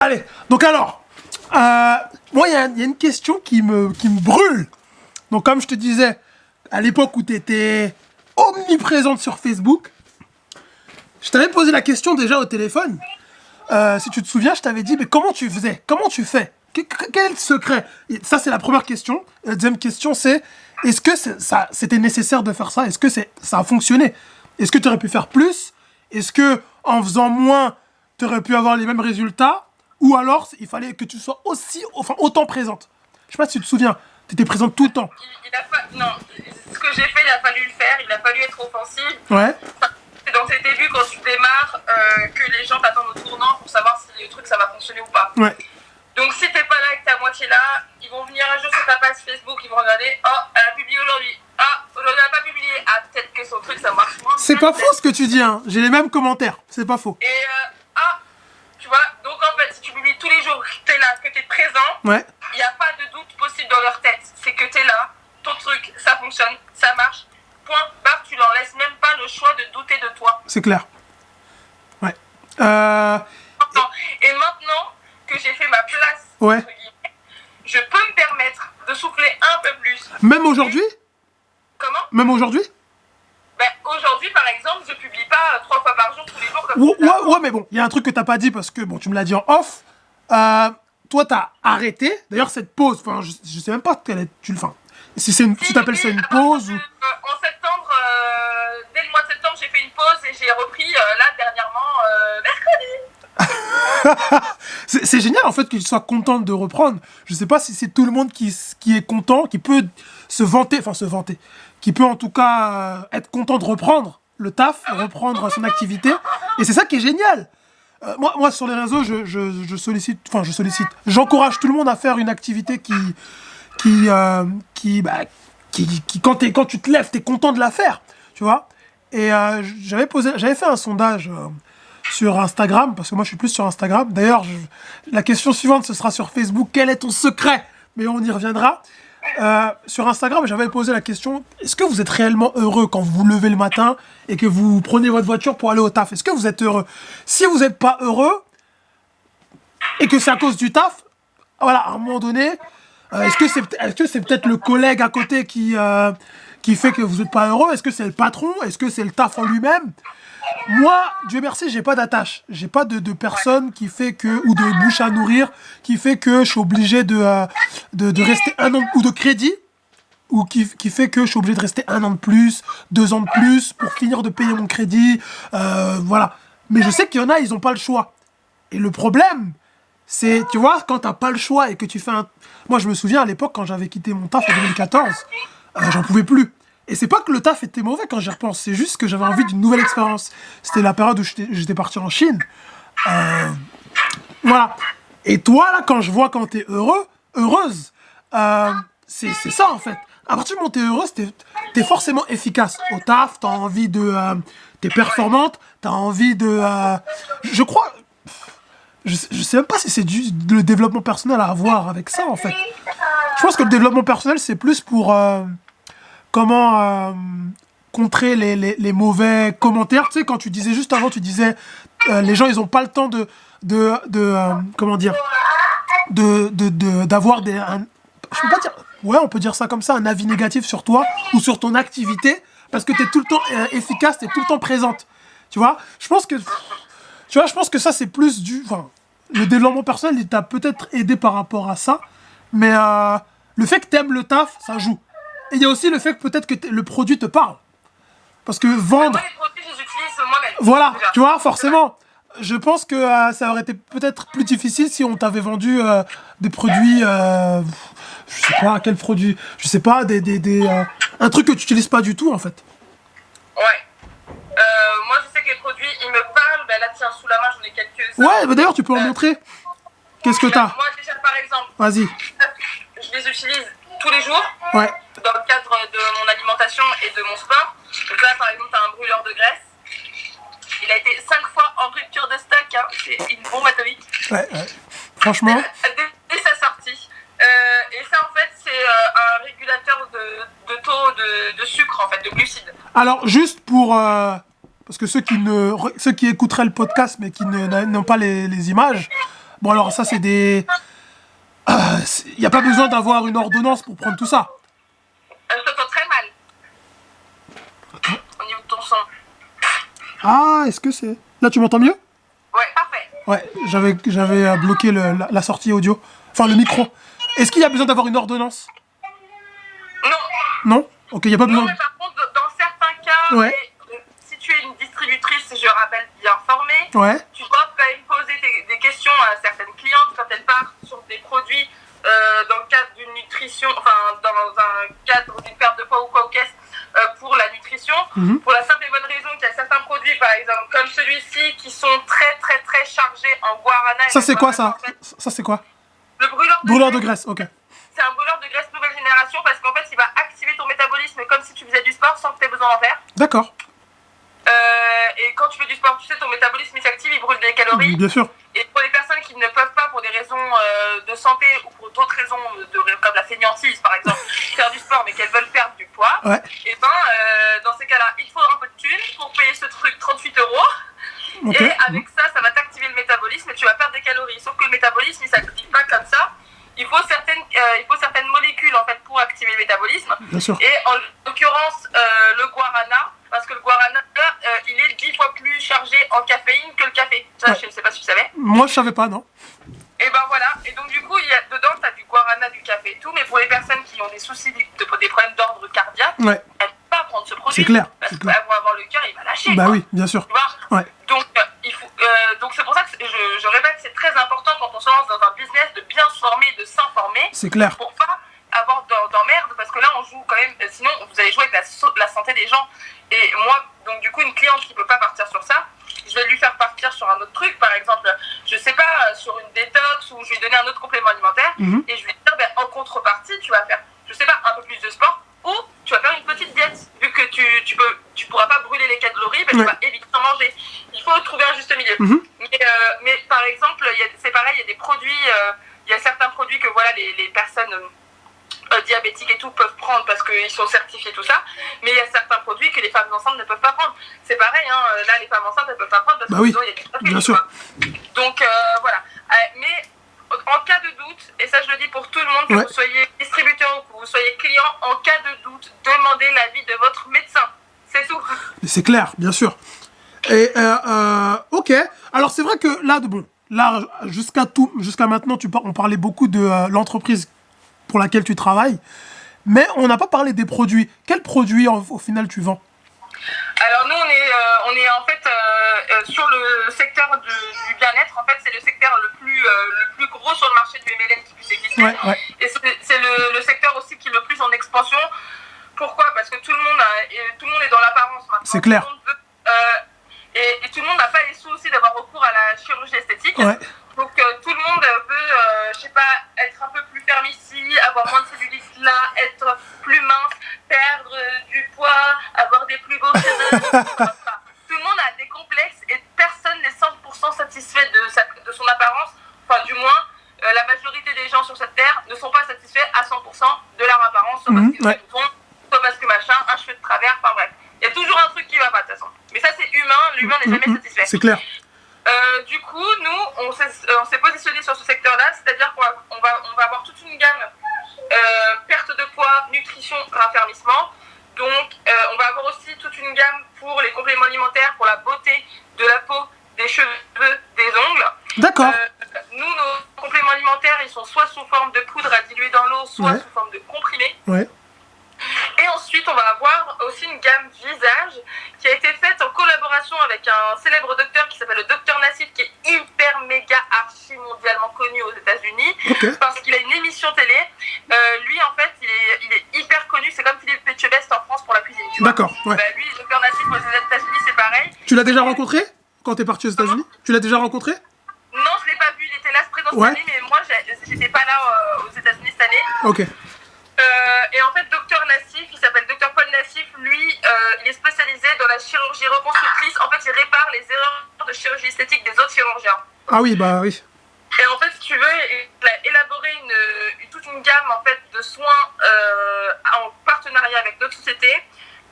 Allez, donc alors, moi, il y a une question qui me brûle. Donc, comme je te disais, à l'époque où tu étais omniprésente sur Facebook, je t'avais posé la question déjà au téléphone. Si tu te souviens, je t'avais dit, mais comment tu faisais? Comment tu fais? Quel est le secret? Et ça, c'est la première question. La deuxième question, c'est, est-ce que c'était nécessaire de faire ça? Est-ce que ça a fonctionné? Est-ce que tu aurais pu faire plus? Est-ce que en faisant moins, tu aurais pu avoir les mêmes résultats? Ou alors, il fallait que tu sois autant présente? Je sais pas si tu te souviens, tu étais présente tout le temps. Non, ce que j'ai fait, il a fallu le faire, il a fallu être offensif. Ouais. C'est dans tes débuts, quand tu démarres, que les gens t'attendent au tournant pour savoir si le truc, ça va fonctionner ou pas. Ouais. Donc si t'es pas là et que t'es à moitié là, ils vont venir un jour sur ta page Facebook, ils vont regarder, oh, elle a publié aujourd'hui. Ah, aujourd'hui elle a pas publié. Ah, peut-être que son truc, ça marche moins. C'est pas faux ce que tu dis, hein. J'ai les mêmes commentaires, c'est pas faux. Et tu vois, donc en fait, si tu publies tous les jours, que t'es là, que t'es présent, Ouais. il n'y a pas de doute possible dans leur tête. C'est que t'es là, ton truc, ça fonctionne, ça marche. Point, barre, tu leur laisses même pas le choix de douter de toi. C'est clair. Ouais. Et maintenant que j'ai fait ma place, Ouais. entre guillemets, je peux me permettre de souffler un peu plus. Même aujourd'hui? Comment? Même aujourd'hui? Ben, aujourd'hui, par exemple, je publie pas 3 fois par jour, tous les jours comme Ouais, mais bon, il y a un truc que t'as pas dit parce que, bon, tu me l'as dit en off. Toi, t'as arrêté. D'ailleurs, cette pause, enfin, je sais même pas quelle est, si t'appelles ça une pause ou... En septembre, dès le mois de septembre, j'ai fait une pause et j'ai repris, là, dernièrement, mercredi. C'est génial, en fait, que tu sois contente de reprendre. Je sais pas si c'est tout le monde qui est content, qui peut se vanter, qui peut en tout cas être content de reprendre le taf, reprendre son activité. Et c'est ça qui est génial. Moi, sur les réseaux, j'encourage tout le monde à faire une activité quand tu te lèves, t'es content de la faire, tu vois. Et j'avais fait un sondage sur Instagram, parce que moi je suis plus sur Instagram. D'ailleurs, la question suivante, ce sera sur Facebook. Quel est ton secret? Mais on y reviendra. Sur Instagram, j'avais posé la question, est-ce que vous êtes réellement heureux quand vous vous levez le matin et que vous prenez votre voiture pour aller au taf? Est-ce que vous êtes heureux? Si vous n'êtes pas heureux et que c'est à cause du taf, voilà, à un moment donné, est-ce que c'est peut-être le collègue à côté qui fait que vous n'êtes pas heureux? Est-ce que c'est le patron? Est-ce que c'est le taf en lui-même? Moi, Dieu merci, j'ai pas d'attache. J'ai pas de personne qui fait que, ou de bouche à nourrir, qui fait que je suis obligé de rester un an, ou de crédit, ou qui fait que je suis obligé de rester 1 an de plus, 2 ans de plus, pour finir de payer mon crédit, voilà. Mais je sais qu'il y en a, ils ont pas le choix. Et le problème, c'est, tu vois, quand t'as pas le choix et que tu fais un... Moi, je me souviens à l'époque, quand j'avais quitté mon taf en 2014, j'en pouvais plus. Et c'est pas que le taf était mauvais quand j'y repense, c'est juste que j'avais envie d'une nouvelle expérience. C'était la période où j'étais parti en Chine. Voilà. Et toi, là, quand je vois quand t'es heureuse, c'est ça, en fait. À partir du moment où t'es heureuse, t'es forcément efficace. Au taf, t'as envie de... t'es performante, t'as envie de... je crois... Je sais même pas si c'est le développement personnel à avoir avec ça, en fait. Je pense que le développement personnel, c'est plus pour... comment contrer les mauvais commentaires. Tu sais, quand tu disais juste avant, tu disais les gens, ils ont pas le temps comment dire, d'avoir je peux pas dire, ouais, on peut dire ça comme ça, un avis négatif sur toi ou sur ton activité, parce que t'es tout le temps efficace, t'es tout le temps présente. Tu vois, je pense que ça, c'est plus le développement personnel, il t'a peut-être aidé par rapport à ça, mais le fait que t'aimes le taf, ça joue. Et il y a aussi le fait que peut-être que le produit te parle. Parce que vendre... Moi, les produits, je les utilise moi-même. Voilà, Déjà. tu vois, forcément. Je pense que ça aurait été peut-être plus difficile si on t'avait vendu des produits... je sais pas, quel produit? Je sais pas, un truc que tu n'utilises pas du tout, en fait. Ouais. Moi, je sais que les produits, ils me parlent. Ben là, tiens, sous la main, j'en ai quelques-uns. Ouais, bah d'ailleurs, tu peux en montrer. Qu'est-ce que t'as? Moi, déjà, par exemple, Vas-y. je les utilise tous les jours. Ouais. Dans le cadre de mon alimentation et de mon sport. Donc là, par exemple, tu as un brûleur de graisse. Il a été 5 fois en rupture de stock. Hein. C'est une bombe atomique. Ouais. Franchement. Dès sa sortie. Et ça, en fait, c'est un régulateur de taux de sucre, en fait, de glucides. Alors, juste pour... parce que ceux qui écouteraient le podcast, mais qui n'ont pas les images, Bon, alors ça, c'est des... Il n'y a pas besoin d'avoir une ordonnance pour prendre tout ça. Je t'entends très mal. Au niveau de ton son. Ah, est-ce que c'est... Là, tu m'entends mieux? Ouais, parfait. Ouais, j'avais bloqué la sortie audio. Enfin, le micro. Est-ce qu'il y a besoin d'avoir une ordonnance? Non. Non? Ok, il n'y a pas Non, besoin... mais par contre, dans certains cas, Ouais. si tu es une distributrice, je rappelle, bien formée, Ouais. tu dois quand même poser des questions à certaines clientes quand elles partent sur des produits dans le cadre d'une nutrition, enfin dans un cadre d'une perte de poids ou quoi aux caisses pour la nutrition, pour la simple et bonne raison qu'il y a certains produits, par exemple comme celui-ci, qui sont très très très chargés en guarana. Ça, c'est quoi, ça? Ça, c'est quoi? Le Brûleur de graisse, ok. C'est un brûleur de graisse nouvelle génération parce qu'en fait, il va activer ton métabolisme comme si tu faisais du sport sans que tu aies besoin d'en faire. D'accord. Et quand tu fais du sport, tu sais, ton métabolisme il s'active, il brûle des calories. Bien sûr. Et pour les personnes qui ne peuvent pas, pour des raisons de santé ou pour d'autres raisons, comme la fainéantise par exemple, faire du sport mais qu'elles veulent perdre du poids, Ouais. et ben dans ces cas-là, il faut un peu de thunes pour payer ce truc 38 €. Ok. Et avec ça, ça va t'activer le métabolisme et tu vas perdre des calories. Sauf que le métabolisme, il s'active pas comme ça. Il faut certaines molécules en fait pour activer le métabolisme. Bien sûr. Et en l'occurrence, le guarana, parce que le guarana, il est 10 fois plus chargé en caféine que le café. Ça, Ouais. je ne sais pas si tu savais. Moi, je savais pas, non. Et ben voilà. Et donc du coup, dedans, tu as du guarana, du café et tout. Mais pour les personnes qui ont des soucis, des problèmes d'ordre cardiaque, Ouais. elles ne peuvent pas prendre ce produit. C'est clair. Parce C'est qu'elles clair. vont avoir le cœur, il va lâcher. Bah quoi. oui, bien sûr. Tu vois. Ouais. Donc, donc c'est pour ça que je répète, c'est très important quand on se lance dans un business de bien se former, de s'informer, C'est clair. pour pas avoir d'emmerde, parce que là on joue quand même, sinon vous allez jouer avec la santé des gens. Et moi, donc du coup, une cliente qui peut pas partir sur ça, je vais lui faire partir sur un autre truc, par exemple, je sais pas, sur une détox, ou je vais lui donner un autre complément alimentaire, et je vais lui dire, ben, en contrepartie, tu vas faire, je sais pas, un peu plus de sport, ou tu vas faire une petite diète, vu que tu pourras pas brûler les calories, ben, Ouais. tu vas éviter d'en manger. Il faut trouver un juste milieu. Mais par exemple, c'est pareil, il y a des produits, il y a certains produits que voilà, les personnes diabétiques et tout peuvent prendre parce qu'ils sont certifiés, tout ça, mais il y a certains produits que les femmes enceintes ne peuvent pas prendre. C'est pareil, hein, là, les femmes enceintes, elles peuvent pas prendre parce Bah que oui, sinon, il y a des caféines, bien tu sûr. vois. Donc, voilà. Mais en cas de doute, et ça je le dis pour tout le monde, que Ouais. vous soyez distributeur ou que vous soyez client, en cas de doute, demandez l'avis de votre médecin. C'est tout. C'est clair, bien sûr. Et ok. Alors c'est vrai que là, jusqu'à maintenant, on parlait beaucoup de l'entreprise pour laquelle tu travailles, mais on n'a pas parlé des produits. Quels produits au final tu vends? Alors nous on est en fait sur le secteur du bien-être. En fait c'est le secteur le plus gros sur le marché du MLM qui puisse exister. Ouais, ouais. Et c'est le secteur aussi qui est le plus en expansion. Pourquoi? Parce que tout le monde est dans l'apparence maintenant. C'est clair. Tout le monde veut, et tout le monde n'a pas les sous aussi d'avoir recours à la chirurgie esthétique. Ouais. Donc tout le monde veut, je sais pas, être un peu plus ferme ici, avoir moins de cellulite là, être plus mince, perdre du poids, avoir des plus beaux cheveux. Tout le monde a des complexes et personne n'est 100% satisfait de son apparence. Enfin, du moins, la majorité des gens sur cette terre ne sont pas satisfaits à 100% de leur apparence, soit parce qu'ils ont des boutons, soit parce que machin, un cheveu de travers, enfin bref. Il y a toujours un truc qui va pas de toute façon. Mais ça, c'est humain, l'humain n'est jamais satisfait. C'est clair. Du coup, nous, on s'est positionné sur ce secteur-là, c'est-à-dire qu'on va avoir toute une gamme perte de poids, nutrition, raffermissement. Donc, on va avoir aussi toute une gamme pour les compléments alimentaires, pour la beauté de la peau, des cheveux, des ongles. D'accord. Nous, nos compléments alimentaires, ils sont soit sous forme de poudre à diluer dans l'eau, soit sous forme de comprimés. Ouais. Et ensuite, on va avoir aussi une gamme visage qui a été faite en collaboration avec un célèbre docteur qui s'appelle le docteur Nassif, qui est hyper méga archi mondialement connu aux États-Unis, parce qu'il a une émission télé. Lui, en fait, il est hyper connu. C'est comme Philippe Etchebest en France pour la cuisine. Tu vois. D'accord. Ouais. Bah, lui, le docteur Nassif aux États-Unis, c'est pareil. Tu l'as déjà rencontré quand t'es parti aux États-Unis? Tu l'as déjà rencontré? Non, je l'ai pas vu. Il était là, se présente cette année, mais moi, j'étais pas là aux États-Unis cette année. Ok. Et en fait, docteur Nassif, il s'appelle docteur Paul Nassif, lui, il est spécialisé dans la chirurgie reconstructrice. En fait, il répare les erreurs de chirurgie esthétique des autres chirurgiens. Ah oui, bah oui. Et en fait, si tu veux, il a élaboré toute une gamme en fait, de soins en partenariat avec d'autres sociétés,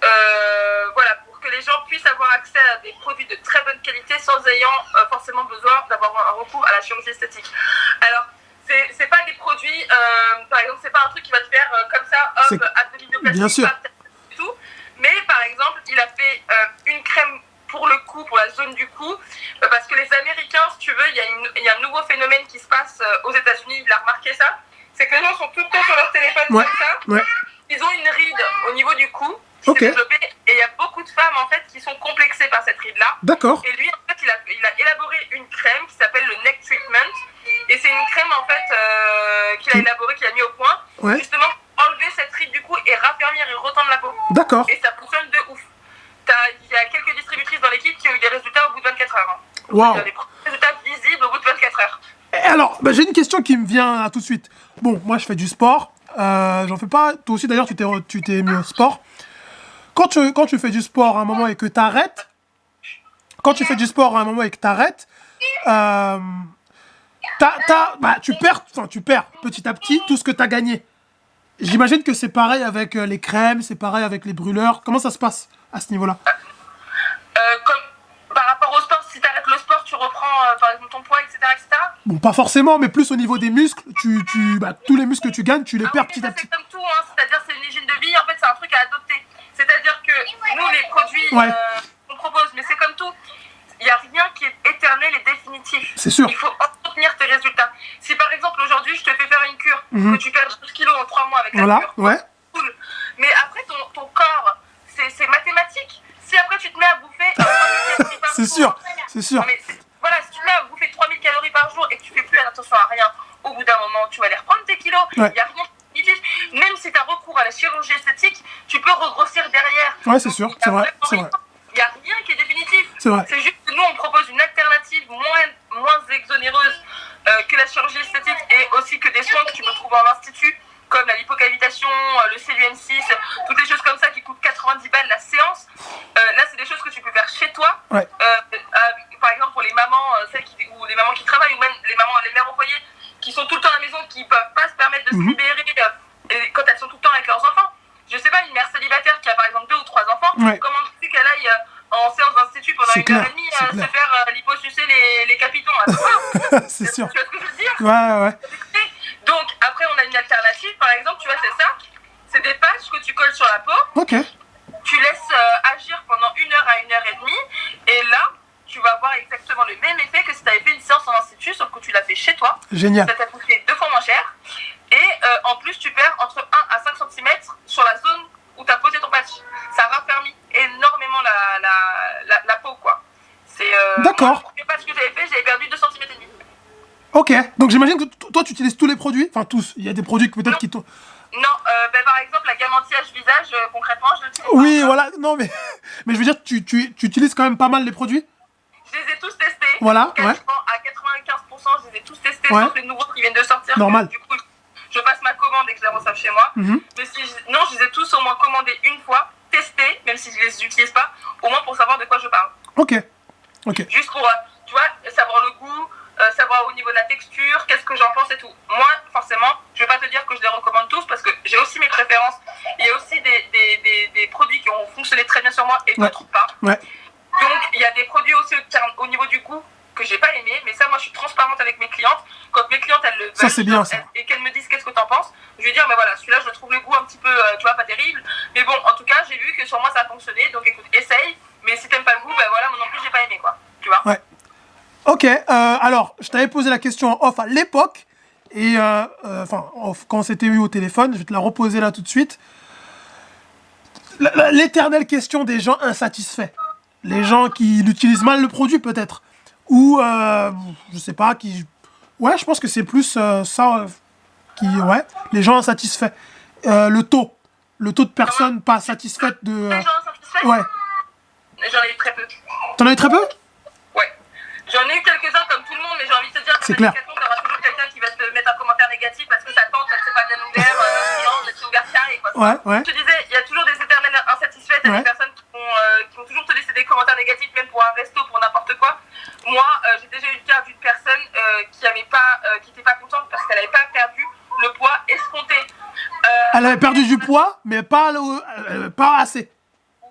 voilà, pour que les gens puissent avoir accès à des produits de très bonne qualité sans ayant forcément besoin d'avoir un recours à la chirurgie esthétique. Alors, c'est pas des produits, par exemple, c'est pas un truc qui va te faire comme ça, hop, abdominoplastie, bien sûr. Tout. Mais par exemple, il a fait une crème pour le cou, pour la zone du cou, parce que les Américains, si tu veux, il y a un nouveau phénomène qui se passe aux États-Unis, il a remarqué ça, c'est que les gens sont tout le temps sur leur téléphone comme ça, ils ont une ride au niveau du cou, qui s'est développée, et il y a beaucoup de femmes en fait qui sont complexées par cette ride-là. D'accord. Et lui, en fait, il a élaboré une crème qui s'appelle le Neck Treatment, et c'est une crème en fait qu'il a élaborée, qu'il a mis au point, justement pour enlever cette ride du cou et raffermir et retendre la peau. D'accord. Et ça fonctionne de ouf. Il y a quelques distributrices dans l'équipe qui ont eu des résultats au bout de 24 heures. Waouh. Il y a des résultats visibles au bout de 24 heures. Et alors, j'ai une question qui me vient là tout de suite. Bon, moi je fais du sport. J'en fais pas. Toi aussi d'ailleurs, tu t'es mis au sport. Quand tu fais du sport à un moment et que t'arrêtes, tu perds petit à petit tout ce que t'as gagné. J'imagine que c'est pareil avec les crèmes, c'est pareil avec les brûleurs. Comment ça se passe à ce niveau-là? Par rapport au sport, si tu arrêtes le sport, tu reprends par exemple ton poids, etc., etc. Bon, pas forcément, mais plus au niveau des muscles. Tous les muscles que tu gagnes, tu les perds petit à petit. C'est comme tout, hein, c'est-à-dire c'est une hygiène de vie, en fait c'est un truc à adopter. C'est-à-dire que nous, les produits qu'on propose, mais c'est comme tout, il n'y a rien qui est éternel et définitif. C'est sûr. Il faut entretenir tes résultats. Si par exemple aujourd'hui je te fais faire une cure, que tu perds 12 kilos en 3 mois avec la cure, cool. Mais après ton corps, c'est mathématique. Si après tu te mets à bouffer 3000 calories par jour, c'est sûr. Non, mais voilà, si tu te mets à bouffer 3000 calories par jour et que tu fais plus attention à rien, au bout d'un moment tu vas les reprendre tes kilos. Il n'y a rien de définitif. Même si tu as recours à la chirurgie esthétique, tu peux regrossir derrière. Ouais, c'est sûr, c'est vrai. Il n'y a rien qui est définitif. C'est vrai. C'est juste que nous, on propose une alternative moins exonéreuse que la chirurgie esthétique et aussi que des soins que tu peux trouver en institut, comme la lipocavitation, le CLUN6, toutes les choses comme ça qui coûtent 90 balles la séance. Là, c'est des choses que tu peux faire chez toi. Par exemple, pour les mamans, ou les mamans qui travaillent, ou même les mères au foyer, qui sont tout le temps à la maison, qui ne peuvent pas se permettre de se libérer et quand elles sont tout le temps avec leurs enfants. Je sais pas, une mère célibataire qui a par exemple 2 ou 3 enfants, comment tu sais qu'elle aille en séance d'institut pendant une heure et demie se faire liposucer les capitons c'est sûr. Tu vois ce que je veux dire? Ouais. Donc après on a une alternative, par exemple, tu vois, c'est ça, c'est des patchs que tu colles sur la peau. Tu laisses agir pendant 1 heure à 1 heure et demie, et là tu vas avoir exactement le même effet que si tu avais fait une séance en institut, sauf que tu l'as fait chez toi. Génial. Ça t'a coûté 2 fois moins cher. Et en plus, tu perds entre 1 à 5 cm sur la zone où tu as posé ton patch. Ça raffermit énormément la peau, quoi. D'accord. Le premier patch que j'avais fait, j'avais perdu 2 cm et demi. Ok, donc j'imagine que toi tu utilises tous les produits, enfin tous, il y a des produits que peut-être qui t'ont... Non, par exemple, la gamme anti-âge visage, concrètement, je l'utilise. Oui, voilà, non mais je veux dire, tu utilises quand même pas mal les produits? Je les ai tous testés. Voilà, à 95%, je les ai tous testés, sauf les nouveaux qui viennent de sortir. Normal. Du coup, je passe ma commande et que je les reçois chez moi. Mais je les ai tous au moins commandés une fois, testés, même si je les utilise pas, au moins pour savoir de quoi je parle. Ok. Juste pour, tu vois, savoir le goût, savoir au niveau de la texture, qu'est-ce que j'en pense et tout. Moi, forcément, je vais pas te dire que je les recommande tous parce que j'ai aussi mes préférences. Il y a aussi des produits qui ont fonctionné très bien sur moi et d'autres pas. Donc, il y a des produits aussi au niveau du goût que j'ai pas aimé, mais ça, moi, je suis transparente avec mes clientes. Quand mes clientes, elles le veulent, ça, c'est bien, ça. Et qu'elles me disent qu'est-ce que t'en penses, je vais dire, mais voilà, celui-là, je trouve le goût un petit peu, tu vois, pas terrible. Mais bon, en tout cas, j'ai vu que sur moi, ça a fonctionné. Donc, écoute, essaye. Mais si t'aimes pas le goût, ben voilà, moi non plus, j'ai pas aimé, quoi. Tu vois. Ok, alors, je t'avais posé la question en off à l'époque. Et, quand on s'était eu au téléphone, je vais te la reposer là tout de suite. L'éternelle question des gens insatisfaits. Les gens qui utilisent mal le produit, peut-être. Ou, je sais pas, qui... Ouais, je pense que c'est plus ça les gens insatisfaits. Le taux de personnes pas satisfaites de... Les gens insatisfaits? Ouais. J'en ai eu très peu. T'en as eu très peu? Ouais. J'en ai eu quelques-uns comme tout le monde, mais j'ai envie de te dire que t'auras toujours quelqu'un qui va te mettre un commentaire négatif parce que ta tante, elle s'est pas bien ouverte, elle s'est ouverte carré, quoi. Ouais. Je te disais, il y a toujours des éternels insatisfaits, des personnes qui vont toujours te laisser des commentaires négatifs, même pour un resto, pour n'importe quoi. Moi, j'ai déjà eu le cas d'une personne qui était pas contente parce qu'elle avait pas perdu le poids escompté. Elle avait perdu du poids, mais pas assez.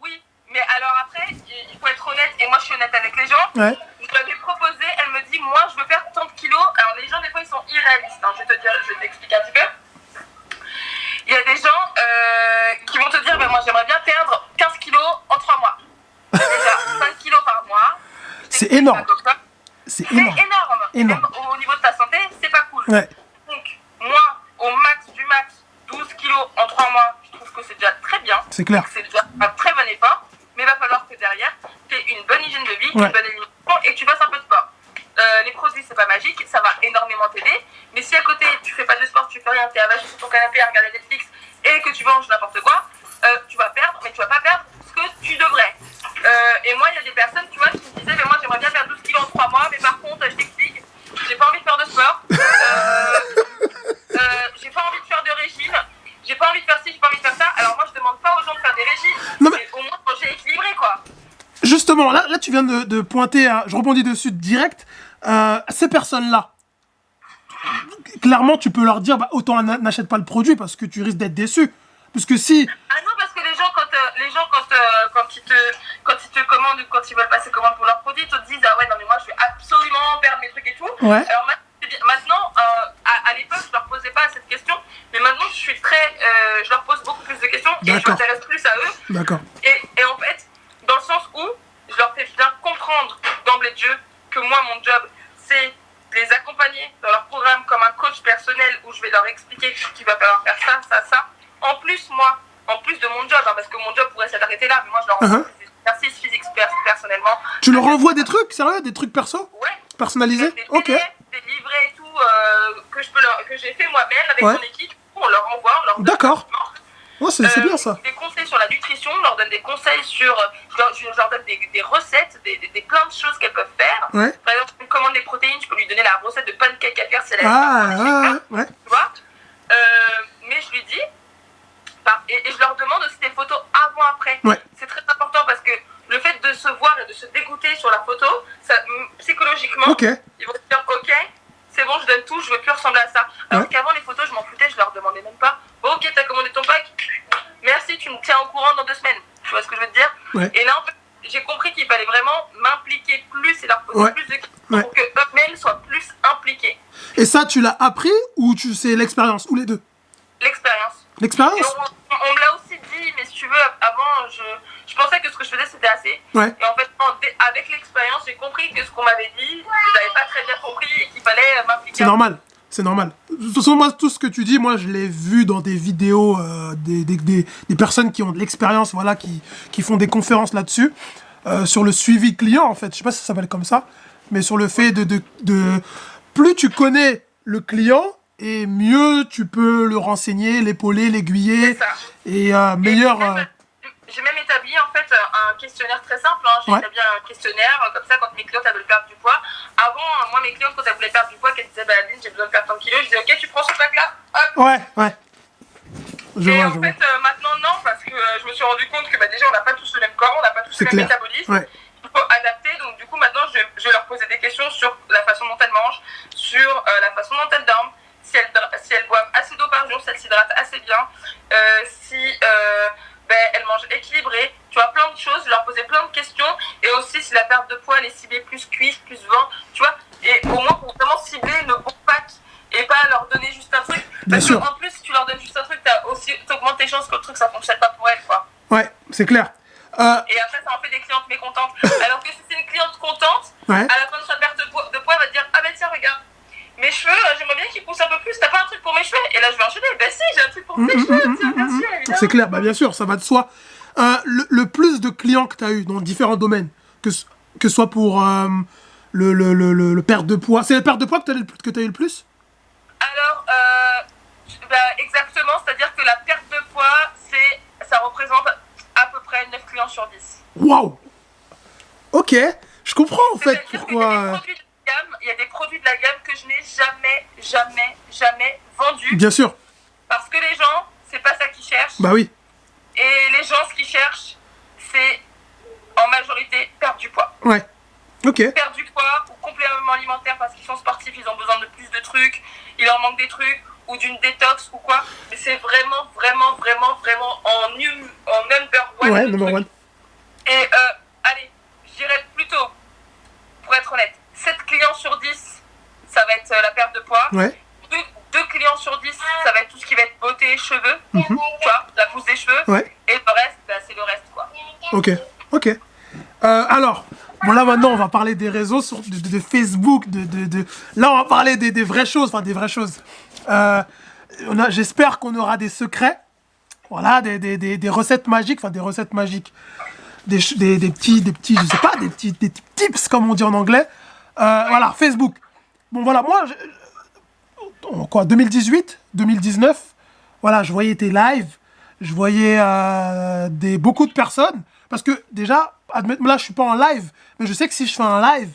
Oui, Mais alors après, il faut être honnête, et moi je suis honnête avec les gens. Ouais. Je lui avais proposé, elle me dit, moi je veux perdre tant de kilos. Alors les gens, des fois, ils sont irréalistes. Hein. Je vais t'expliquer un petit peu. Il y a des gens qui vont te dire, moi j'aimerais bien perdre 15 kilos en 3 mois. Déjà, 5 kilos par mois. C'est énorme. C'est énorme. Même au niveau de ta santé, c'est pas cool. Ouais. Donc, moi, au max du max, 12 kilos en 3 mois, je trouve que c'est déjà très bien. C'est clair. C'est déjà un très bon effort. Mais il va falloir que derrière, tu aies une bonne hygiène de vie, une bonne alimentation et que tu fasses un peu de sport. Les produits, c'est pas magique, ça va énormément t'aider. Mais si à côté, tu fais pas de sport, tu fais rien, t'es avaché sur ton canapé à regarder Netflix et que tu manges n'importe quoi, tu vas perdre, mais tu vas pas perdre ce que tu devrais. Et moi, il y a des personnes, tu vois, qui me disaient, mais moi, j'aimerais bien perdre 12 kilos en 3 mois, mais par contre, je t'explique, j'ai pas envie de faire de sport, j'ai pas envie de faire de régime, j'ai pas envie de faire ci, j'ai pas envie de faire ça. Alors moi, je demande pas aux gens de faire des régimes, mais au moins manger équilibré, quoi. Justement, là tu viens de pointer, je rebondis dessus direct, ces personnes-là, clairement, tu peux leur dire, autant n'achète pas le produit parce que tu risques d'être déçu. Parce que si... Ah non, parce que les gens, quand ils te commandent ou quand ils veulent passer commande pour leurs produits, ils te disent, ah ouais, non mais moi, je vais absolument perdre mes trucs et tout. Ouais. Alors maintenant, à l'époque, je leur posais pas cette question, mais maintenant, je leur pose beaucoup plus de questions et je m'intéresse plus à eux. D'accord. Et en fait, dans le sens où je leur fais bien comprendre d'emblée de jeu que moi, mon job, c'est de les accompagner dans leur programme comme un coach personnel où je vais leur expliquer qu'il va falloir faire ça, ça, ça. En plus, moi, en plus de mon job, hein, parce que mon job pourrait s'arrêter là, mais moi, je leur envoie des exercices physiques personnellement. Tu leur envoies des trucs, sérieux? Des trucs perso? Ouais. Personnalisés? Des Ok. des livrets et tout que j'ai fait moi-même avec mon équipe. On leur envoie, on leur donne. D'accord. Ouais, c'est bien ça. Des conseils sur la nutrition, on leur donne des conseils sur. Je leur donne des recettes, des plein de choses qu'elles peuvent faire. Ouais. Par exemple, si une commande des protéines, je peux lui donner la recette de pancake à faire, c'est la ouais. Tu vois mais je lui dis, et je leur demande aussi des photos avant-après. Ouais. C'est très important parce que le fait de se voir et de se dégoûter sur la photo, ça, psychologiquement, ils vont se dire, ok, c'est bon, je donne tout, je veux plus ressembler à ça. Alors qu'avant, les photos, je m'en foutais, je leur demandais même pas. Bon, ok, t'as commandé ton pack, merci, tu me tiens au courant dans 2 semaines. Tu vois ce que je veux te dire? Ouais. Et là, en fait, j'ai compris qu'il fallait vraiment m'impliquer plus et leur poser plus de questions pour qu'eux-mêmes soient plus impliqués. Et ça, tu l'as appris ou c'est l'expérience? Ou les deux? L'expérience. L'expérience? On me l'a aussi dit, mais si tu veux, avant, je pensais que ce que je faisais, c'était assez. Ouais. Et en fait, avec l'expérience, j'ai compris que ce qu'on m'avait dit, je n'avais pas très bien compris et qu'il fallait m'impliquer. C'est normal. C'est normal. De toute façon, moi, tout ce que tu dis, moi, je l'ai vu dans des vidéos des personnes qui ont de l'expérience, voilà, qui font des conférences là-dessus, sur le suivi client, en fait. Je sais pas si ça s'appelle comme ça, mais sur le fait de plus tu connais le client, et mieux tu peux le renseigner, l'épauler, l'aiguiller, et meilleur... J'ai même établi en fait un questionnaire très simple. J'ai établi un questionnaire comme ça quand mes clientes veulent perdre du poids. Avant, moi mes clientes quand elles voulaient perdre du poids, qu'elles disaient Aline, j'ai besoin de perdre tant de kilos, je disais ok, tu prends ce pack là. Hop. Ouais. En fait, maintenant non, parce que je me suis rendu compte que déjà on n'a pas tous le même corps, on n'a pas tous le même métabolisme. Ouais. Il faut adapter. Donc du coup maintenant je vais leur poser des questions sur la façon dont elles mangent, sur la façon dont elles dorment, si elles boivent assez d'eau par jour, si elles s'hydratent assez bien, si elles mangent équilibré, tu vois, plein de choses, je leur posais plein de questions, et aussi si la perte de poids, elle est ciblée plus cuisse, plus ventre, tu vois, et au moins pour vraiment cibler le bon pack, et pas leur donner juste un truc, parce qu'en plus, si tu leur donnes juste un truc, t'augmentes tes chances que le truc, ça fonctionne pas pour elles, quoi. Ouais, c'est clair. Et après, ça en fait des clientes mécontentes. Alors que si c'est une cliente contente, à la fin de sa perte de poids, elle va te dire, ah ben tiens, regarde, mes cheveux, j'aimerais bien qu'ils poussent un peu plus, t'as pas un truc pour mes cheveux? Et là je vais enchaîner, si, j'ai un truc pour tes cheveux, tiens, bien sûr, évidemment. C'est clair, bien sûr, ça va de soi. Le plus de clients que tu as eu dans différents domaines, que soit pour le perte de poids, c'est la perte de poids que tu as eu le plus? Alors, exactement, c'est-à-dire que la perte de poids, ça représente à peu près 9 clients sur 10. Waouh! Ok, je comprends en fait pourquoi... Il y a des produits de la gamme que je n'ai jamais vendus. Bien sûr. Parce que les gens, c'est pas ça qu'ils cherchent. Bah oui. Et les gens, ce qu'ils cherchent, c'est en majorité perdre du poids. Ouais. Ok. Perdre du poids ou complément alimentaire parce qu'ils sont sportifs, ils ont besoin de plus de trucs, il leur manque des trucs, ou d'une détox ou quoi. Mais c'est vraiment en number one. Ouais, number one. Et allez, je dirais plutôt, pour être honnête, 7 clients sur 10, ça va être la perte de poids. Ouais. 2 clients sur 10, ça va être tout ce qui va être beauté, cheveux, tu vois, la pousse des cheveux. Ouais. Et le reste, bah, c'est le reste, quoi. Ok. Alors, bon là maintenant on va parler des réseaux de Facebook, là on va parler des vraies choses, J'espère qu'on aura des secrets, voilà, des recettes magiques, des petits, je sais pas, des petits tips comme on dit en anglais. Voilà, Facebook. Bon voilà, moi, en quoi, 2018, 2019, voilà, je voyais tes lives, je voyais beaucoup de personnes, parce que déjà, là je suis pas en live, mais je sais que si je fais un live,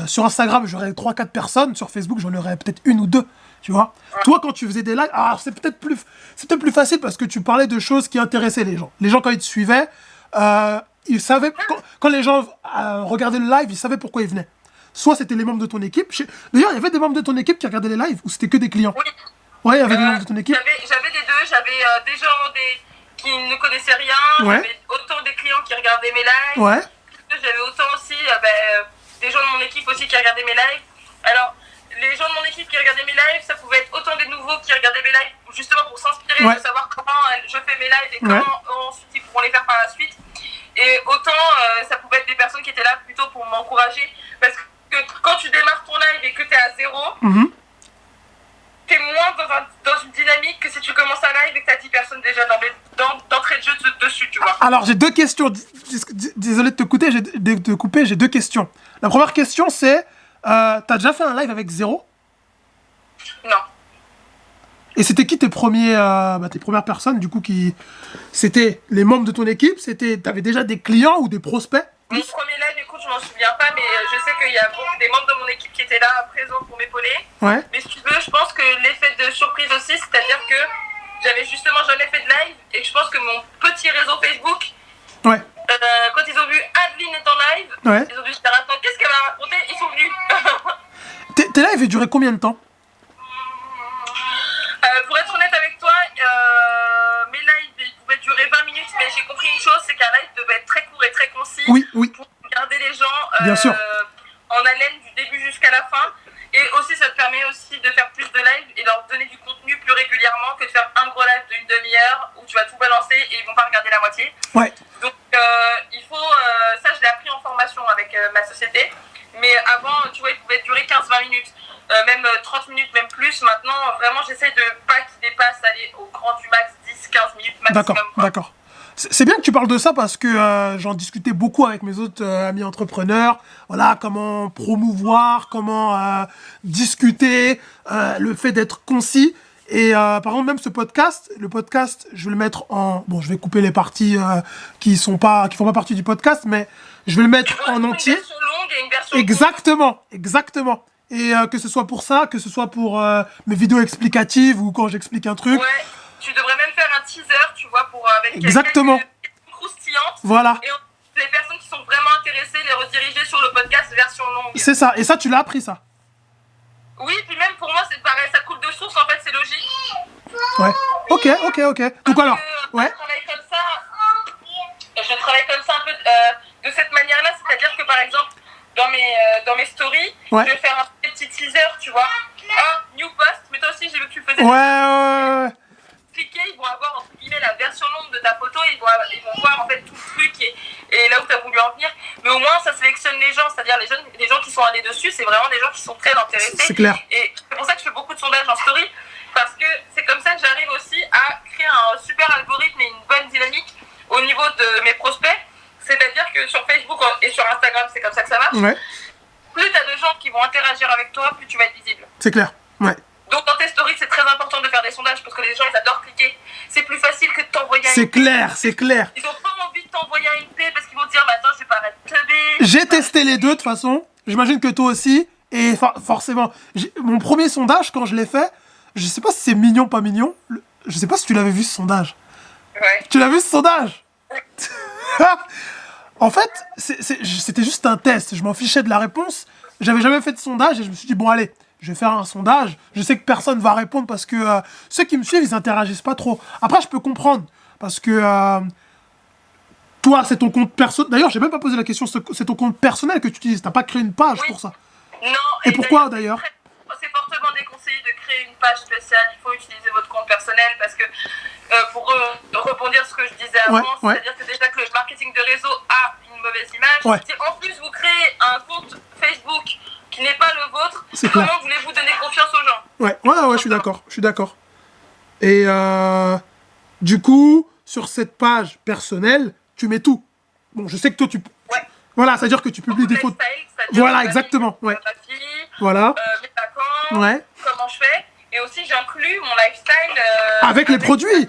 sur Instagram j'aurais 3-4 personnes, sur Facebook j'en aurais peut-être 1 ou 2, tu vois. Toi quand tu faisais des lives, alors c'est peut-être plus facile parce que tu parlais de choses qui intéressaient les gens. Les gens quand ils te suivaient, ils savaient, quand les gens regardaient le live, ils savaient pourquoi ils venaient. Soit c'était les membres de ton équipe. D'ailleurs, il y avait des membres de ton équipe qui regardaient les lives ou c'était que des clients? Oui. Ouais, il y avait des membres de ton équipe. J'avais des deux. J'avais des gens qui ne connaissaient rien. Ouais. J'avais autant des clients qui regardaient mes lives. Ouais. J'avais autant aussi des gens de mon équipe aussi qui regardaient mes lives. Alors, les gens de mon équipe qui regardaient mes lives, ça pouvait être autant des nouveaux qui regardaient mes lives, justement pour s'inspirer, de savoir comment je fais mes lives et comment ensuite ils pourront les faire par la suite. Et autant, ça pouvait être des personnes qui étaient là plutôt pour m'encourager. Parce que quand tu démarres ton live et que tu es à 0, t'es moins dans une dynamique que si tu commences un live et que tu as 10 personnes déjà d'entrée de jeu dessus, tu vois. Alors, j'ai 2 questions. Désolé de te couper, j'ai 2 questions. La première question, c'est, t'as déjà fait un live avec 0? Non. Et c'était qui tes premières personnes, du coup, c'était les membres de ton équipe? T'avais déjà des clients ou des prospects? Mon premier live, écoute, je m'en souviens pas, mais je sais qu'il y a des membres de mon équipe qui étaient là, présents pour m'épauler. Ouais. Mais si tu veux, je pense que l'effet de surprise aussi, c'est-à-dire que j'avais justement jamais fait de live et que je pense que mon petit réseau Facebook, Ouais. Quand ils ont vu Adeline est en live, ils ont dû se dire attends, qu'est-ce qu'elle va raconter? Ils sont venus. Tes lives duraient combien de temps? Pour être honnête avec toi, mes lives ils pouvaient durer 20 minutes, mais j'ai compris une chose, c'est qu'un live devait être très court et très concis pour garder les gens Bien sûr. en haleine du début jusqu'à la fin. Et aussi, ça te permet aussi de faire plus de lives et leur donner du contenu plus régulièrement que de faire un gros live d'une demi-heure où tu vas tout balancer et ils vont pas regarder la moitié. Ouais. Donc, il faut... ça, je l'ai appris en formation avec ma société. Mais avant, tu vois, il pouvait durer 15-20 minutes. Même 30 minutes, même plus. Maintenant, vraiment, j'essaie de pas qu'ils dépassent, aller au grand du max, 10-15 minutes maximum. D'accord. C'est bien que tu parles de ça parce que j'en discutais beaucoup avec mes autres amis entrepreneurs. Voilà, comment promouvoir, comment discuter, le fait d'être concis. Et par exemple, même le podcast, je vais le mettre en... Bon, je vais couper les parties qui font pas partie du podcast, mais je vais le mettre en entier. Une version longue et une version Exactement. Et que ce soit pour ça, que ce soit pour mes vidéos explicatives ou quand j'explique un truc. Ouais, tu devrais même faire un teaser, tu vois, avec Exactement. quelques questions croustillantes. Voilà. Et les personnes qui sont vraiment intéressées, les rediriger sur le podcast version longue. C'est ça. Et ça, tu l'as appris, ça? Oui, puis même pour moi, c'est pareil, ça coule de source, en fait, c'est logique. Ouais. Ok. Donc alors, ouais. Je travaille comme ça un peu de cette manière-là, c'est-à-dire que par exemple, dans mes stories, je vais faire un petit teaser, tu vois. New post, mais toi aussi, j'ai vu que tu le faisais. Ouais. Cliquer, ils vont avoir entre guillemets la version longue de ta photo, ils vont voir en fait tout le truc et là où tu as voulu en venir. Mais au moins, ça sélectionne les gens, c'est-à-dire les gens qui sont allés dessus, c'est vraiment des gens qui sont très intéressés. C'est clair. Et c'est pour ça que je fais beaucoup de sondages en story, parce que c'est comme ça que j'arrive aussi à créer un super algorithme et une bonne dynamique au niveau de mes prospects. C'est-à-dire que sur Facebook et sur Instagram, c'est comme ça que ça marche. Ouais. Plus tu as de gens qui vont interagir avec toi, plus tu vas être visible. C'est clair. Ouais. Donc dans tes stories, c'est très important de faire des sondages parce que les gens, ils adorent cliquer. C'est plus facile que de t'envoyer un C'est clair. Ils ont pas envie de t'envoyer un IP parce qu'ils vont te dire, attends, je vais pas arrêter de teubé. J'ai testé les deux de toute façon. J'imagine que toi aussi. Et forcément, mon premier sondage, quand je l'ai fait, je sais pas si c'est mignon, pas mignon. Je sais pas si tu l'avais vu ce sondage. Ouais. Tu l'as vu ce sondage? En fait, c'était juste un test. Je m'en fichais de la réponse. J'avais jamais fait de sondage et je me suis dit, bon, allez, je vais faire un sondage. Je sais que personne va répondre parce que ceux qui me suivent, ils interagissent pas trop. Après, je peux comprendre parce que toi, c'est ton compte personnel. D'ailleurs, j'ai même pas posé la question, c'est ton compte personnel que tu utilises. T'as pas créé une page pour ça. Non. Et pourquoi d'ailleurs? C'est fortement déconseillé de créer une page spéciale. Il faut utiliser votre compte personnel parce que, pour rebondir sur ce que je disais avant, c'est-à-dire que déjà que le marketing de réseau a une mauvaise image. Si en plus vous créez un compte Facebook qui n'est pas le vôtre, comment voulez-vous donner confiance aux gens? Ouais, je suis d'accord. Et du coup, sur cette page personnelle, tu mets tout. Bon, je sais que toi, voilà, c'est-à-dire que tu publies des photos. Voilà, exactement. Ma fille, voilà. mes vacances, comment je fais. Et aussi, j'inclus mon lifestyle. Avec les produits.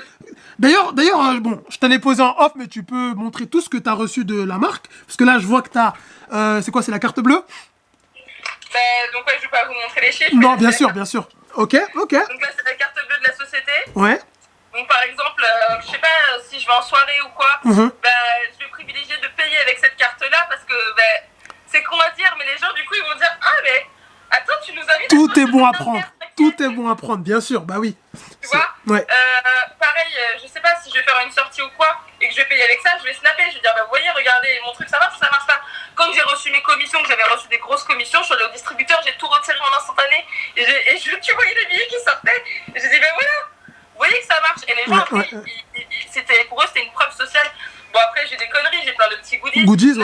D'ailleurs, bon, je t'en ai posé en off, mais tu peux montrer tout ce que tu as reçu de la marque. Parce que là, je vois que tu as... c'est quoi, c'est la carte bleue? Donc, je vais pas vous montrer les chiffres. Non, bien sûr. Ok. Donc là, c'est la carte bleue de la société. Ouais. Donc, par exemple, je sais pas si je vais en soirée ou quoi, je vais privilégier de payer avec cette carte-là parce que c'est con à dire, mais les gens, du coup, ils vont dire ah, mais attends, tu nous as mis. Tout est bon à prendre. Tout est bon à prendre, bien sûr. Bah oui. Tu vois. Pareil, je sais pas si je vais faire une sortie ou quoi et que je vais payer avec ça, je vais snapper. Je vais dire vous voyez, regardez, mon truc, ça marche ou ça marche pas. Quand j'ai reçu mes commissions, que j'avais reçu des grosses commissions, je suis allée au distributeur, j'ai tout retiré en instantané et tu voyais les billets qui sortaient. Et j'ai dit voilà. Vous voyez que ça marche. Et les gens, pour eux, c'était une preuve sociale. Bon, après, j'ai des conneries, j'ai plein de petits goodies.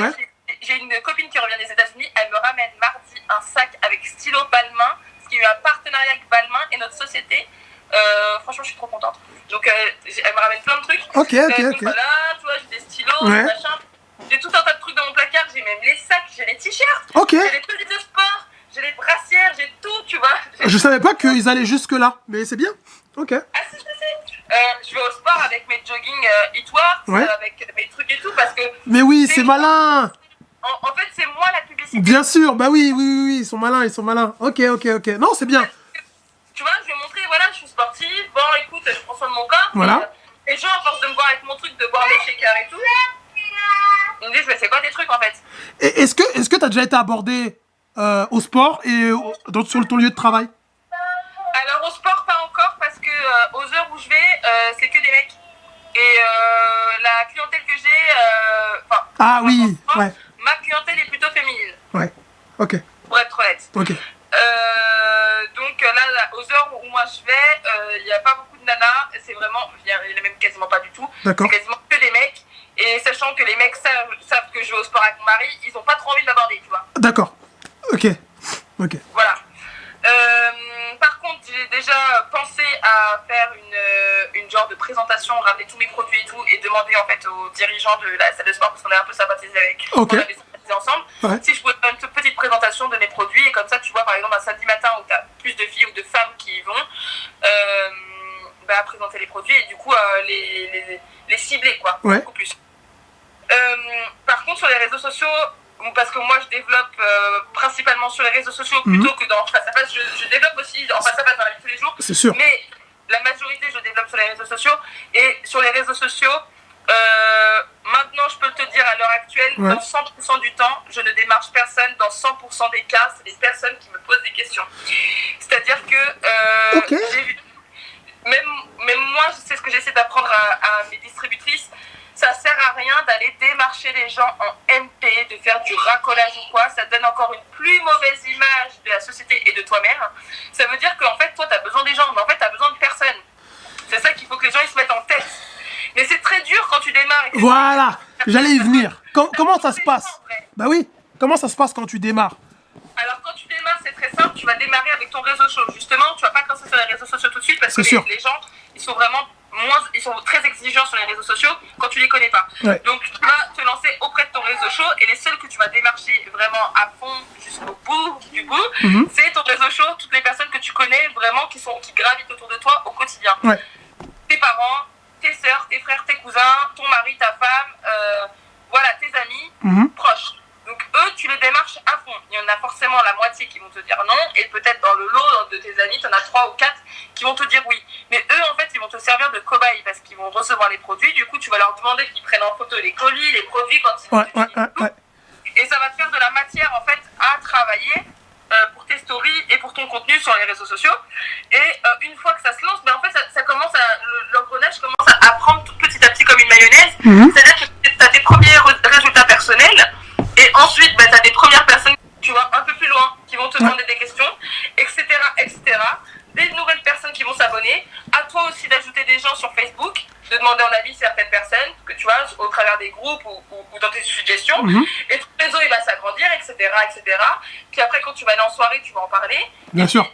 J'ai une copine qui revient des États-Unis, elle me ramène mardi un sac avec stylo Balmain, parce qu'il y a eu un partenariat avec Balmain et notre société. Franchement, je suis trop contente. Donc, elle me ramène plein de trucs. Ok. Voilà, tu vois, j'ai des stylos, des machins. J'ai tout un tas de trucs dans mon placard. J'ai même les sacs, j'ai les t-shirts, j'ai les tenues de sport, j'ai les brassières, j'ai tout, tu vois. Je savais pas qu'ils allaient jusque-là, mais c'est bien. Ok. Ah, si. Je vais au sport avec mes jogging Eatworks, avec mes trucs et tout, parce que... Mais oui, c'est malin. En fait, c'est moi la publicité. Bien sûr, bah oui, ils sont malins. Ok. Non, c'est bien. Tu vois, je vais montrer, voilà, je suis sportive, bon, écoute, je prends soin de mon corps. Voilà. Les gens, à force de me voir avec mon truc, de boire mes shakers et tout, ils me disent, mais c'est quoi tes trucs, en fait? Et est-ce que t'as déjà été abordé au sport et sur ton lieu de travail? Alors, au sport, pas encore, parce que aux heures où je vais, c'est que des mecs. Et la clientèle que j'ai, ma clientèle est plutôt féminine. Ouais, ok. Pour être honnête. Ok. Donc là, aux heures où moi je vais, il n'y a pas beaucoup de nanas, c'est vraiment, il n'y en a même quasiment pas du tout. D'accord. C'est quasiment que des mecs. Et sachant que les mecs savent que je vais au sport avec mon mari, ils n'ont pas trop envie de m'aborder, tu vois. D'accord. Ok. Voilà. Par contre, j'ai déjà pensé à faire une genre de présentation, ramener tous mes produits et tout, et demander en fait aux dirigeants de la salle de sport, parce qu'on est un peu sympathisés avec, on avait sympathisé ensemble, si je pouvais faire une toute petite présentation de mes produits, et comme ça, tu vois, par exemple, un samedi matin où tu as plus de filles ou de femmes qui y vont, présenter les produits, et du coup, les cibler, quoi, beaucoup plus. Par contre, sur les réseaux sociaux, parce que moi je développe principalement sur les réseaux sociaux plutôt que dans face à face. Je développe aussi en face à face dans la vie de tous les jours. C'est sûr. Mais la majorité je développe sur les réseaux sociaux. Et sur les réseaux sociaux, maintenant je peux te dire à l'heure actuelle, dans 100% du temps, je ne démarche personne. Dans 100% des cas, c'est des personnes qui me posent des questions. C'est-à-dire que j'ai vu, même moi, c'est ce que j'essaie d'apprendre à mes distributrices. Ça sert à rien d'aller démarcher les gens en MP, de faire du racolage ou quoi. Ça donne encore une plus mauvaise image de la société et de toi-même. Ça veut dire qu'en fait, toi, tu as besoin des gens, mais en fait, tu as besoin de personne. C'est ça qu'il faut que les gens ils se mettent en tête. Mais c'est très dur quand tu démarres. Voilà, j'allais y venir. Comment ça se passe? Bah oui, comment ça se passe quand tu démarres? Alors, quand tu démarres, c'est très simple. Tu vas démarrer avec ton réseau social. Justement, tu vas pas commencer sur les réseaux sociaux tout de suite parce que les gens, ils sont vraiment... ils sont très exigeants sur les réseaux sociaux quand tu les connais pas. Donc tu vas te lancer auprès de ton réseau show et les seuls que tu vas démarcher vraiment à fond jusqu'au bout du bout, c'est ton réseau show, toutes les personnes que tu connais vraiment qui gravitent autour de toi au quotidien. Tes parents, tes sœurs, tes frères, tes cousins, ton mari, ta femme, voilà, tes amis proches. Donc eux, tu les démarches à fond. Il y en a forcément la moitié qui vont te dire non, et peut-être dans le lot de tes amis, tu en as 3 ou 4 qui vont te dire oui. Mais eux, en fait, ils vont te servir de cobaye parce qu'ils vont recevoir les produits. Du coup, tu vas leur demander qu'ils prennent en photo les colis, les produits quand ils vont Et ça va te faire de la matière, en fait, à travailler pour tes stories et pour ton contenu sur les réseaux sociaux. Et une fois que ça se lance, en fait, l'engrenage commence à prendre petit à petit comme une mayonnaise. C'est-à-dire que tu as tes premiers s'abonner. À toi aussi d'ajouter des gens sur Facebook, de demander en avis certaines personnes, que tu vois, au travers des groupes ou dans tes suggestions. Et ton réseau, il va s'agrandir, etc., etc. Puis après, quand tu vas aller en soirée, tu vas en parler. Bien sûr.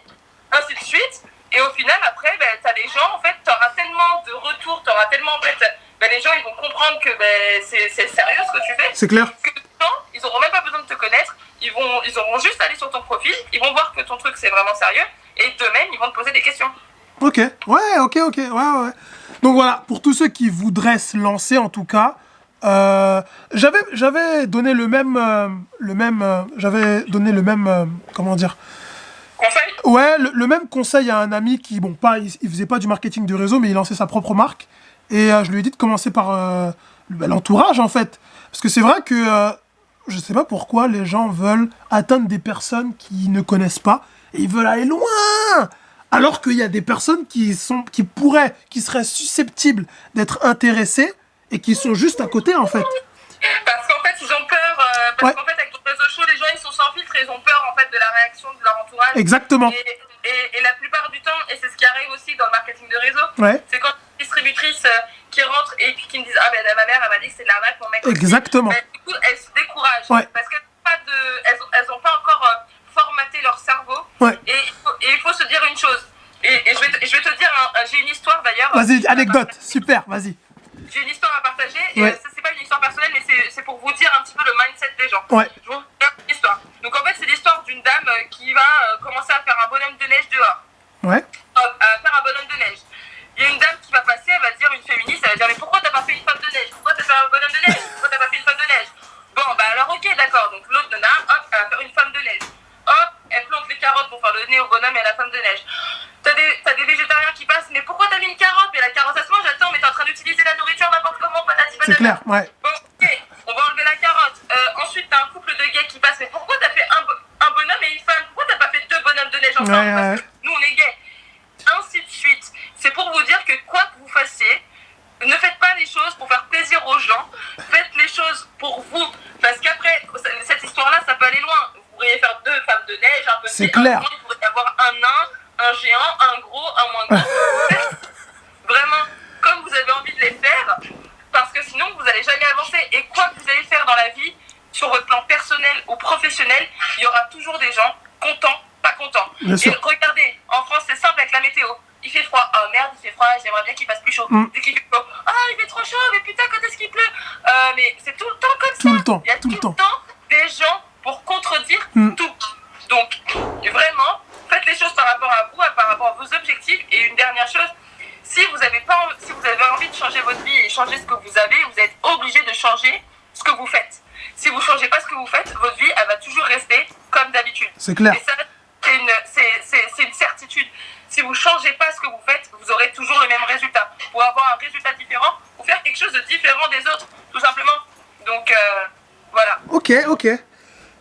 Ainsi de suite. Et au final, après, t'as des gens, en fait, t'auras tellement de retours, t'auras tellement, en fait, les gens, ils vont comprendre que c'est sérieux ce que tu fais. C'est clair. Que non, ils auront même pas besoin de te connaître. Ils auront juste à aller sur ton profil, ils vont voir que ton truc, c'est vraiment sérieux. Et d'eux-mêmes, ils vont te poser des questions. Ok, ouais. Donc voilà, pour tous ceux qui voudraient se lancer, en tout cas, j'avais donné le même, comment dire, Conseil ? ouais, le même conseil à un ami qui, bon, il faisait pas du marketing de réseau, mais il lançait sa propre marque, et je lui ai dit de commencer par l'entourage, en fait, parce que c'est vrai que je sais pas pourquoi les gens veulent atteindre des personnes qui ne connaissent pas, et ils veulent aller loin. Alors qu'il y a des personnes qui seraient susceptibles d'être intéressées et qui sont juste à côté, en fait. Parce qu'en fait, ils ont peur. Parce qu'en fait, avec ton réseau chaud, les gens, ils sont sans filtre et ils ont peur, en fait, de la réaction de leur entourage. Exactement. Et la plupart du temps, et c'est ce qui arrive aussi dans le marketing de réseau, c'est quand les distributrices qui rentrent et puis qui me disent « Ah ben ma mère, elle m'a dit que c'est de l'arnaque, mon mec aussi. » Exactement. Du coup, elles se découragent. Parce qu'elles n'ont pas encore formaté leur cerveau. Et il faut se dire une chose. Et je vais te dire, j'ai une histoire d'ailleurs. Vas-y, anecdote, super, vas-y. J'ai une histoire à partager, et c'est pas une histoire personnelle, mais c'est pour vous dire un petit peu le mindset des gens. Je vous raconte une histoire. Donc en fait, c'est l'histoire d'une dame qui va commencer à faire un bonhomme de neige dehors. À faire un bonhomme de neige. Il y a une dame qui va passer, elle va dire, une féministe, elle va dire, mais pourquoi t'as pas fait une femme de neige? Pourquoi t'as fait un bonhomme de neige? Pourquoi t'as pas fait une femme de neige? Bon, bah alors ok, d'accord. Donc l'autre nana, hop, elle va faire une femme de neige. Hop, elle plante les carottes pour faire le nez au bonhomme et à la femme de neige. T'as des végétariens qui passent, mais pourquoi t'as mis une carotte? Mais la carotte ça se mange, attends, mais t'es en train d'utiliser la nourriture n'importe comment, patati patata. C'est clair, Bon, ok, on va enlever la carotte. Ensuite, t'as un couple de gays qui passent, mais pourquoi t'as fait un bonhomme et une femme? Pourquoi t'as pas fait deux bonhommes de neige ensemble? Parce que nous, on est gays. Ainsi de suite. C'est pour vous dire que quoi que vous fassiez, ne faites pas les choses pour faire plaisir aux gens, faites les choses pour vous. Parce qu'après, cette histoire-là, ça peut aller loin. Vous pourriez faire deux femmes de neige, un petit, c'est clair. Il pourrait y avoir un nain, un géant, un gros, un moins gros. Vraiment, comme vous avez envie de les faire, parce que sinon, vous n'allez jamais avancer. Et quoi que vous allez faire dans la vie, sur votre plan personnel ou professionnel, il y aura toujours des gens contents, pas contents. Bien sûr. Et regardez, en France, c'est simple avec la météo. Il fait froid. Oh merde, il fait froid, j'aimerais bien qu'il fasse plus chaud. Dès qu'il fait chaud, ah, il fait trop chaud, mais putain, quand est-ce qu'il pleut? Mais c'est tout le temps comme ça. Tout le temps, il y a tout le temps des gens pour contredire tout. Donc, vraiment, faites les choses par rapport à vous, par rapport à vos objectifs. Et une dernière chose, si vous avez envie de changer votre vie et changer ce que vous avez, vous êtes obligé de changer ce que vous faites. Si vous ne changez pas ce que vous faites, votre vie, elle va toujours rester comme d'habitude. C'est clair. Et ça, c'est une certitude. Si vous ne changez pas ce que vous faites, vous aurez toujours le même résultat. Pour avoir un résultat différent, ou faire quelque chose de différent des autres, tout simplement. Donc, voilà. Ok.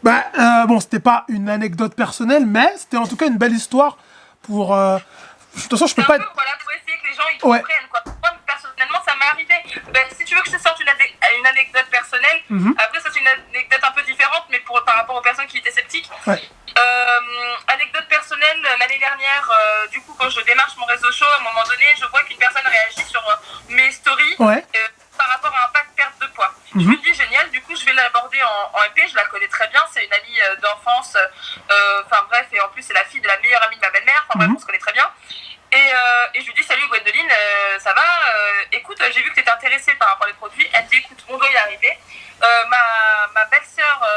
Bah, bon, c'était pas une anecdote personnelle, mais c'était en tout cas une belle histoire pour... De toute façon, je peux pas... Voilà, pour essayer que les gens ils comprennent, quoi. Moi, personnellement, ça m'est arrivé. Ben, si tu veux que je te sorte une anecdote personnelle, après, ça, c'est une anecdote un peu différente, mais par rapport aux personnes qui étaient sceptiques. Anecdote personnelle, l'année dernière, du coup, quand je démarche mon réseau show, à un moment donné, je vois qu'une personne réagit sur mes stories par rapport à un pack perte de poids. Je me dis, génial, du coup, je vais l'aborder en MP, je la connais très bien, c'est une amie d'enfance, enfin bref, et en plus, c'est la fille de la meilleure amie de ma belle-mère, enfin bref, on se connaît très bien. Et je lui dis, salut Gwendoline, ça va? Écoute, j'ai vu que tu étais intéressée par rapport aux produits. Elle me dit, écoute, mon doigt il est arrivé. Ma belle-sœur,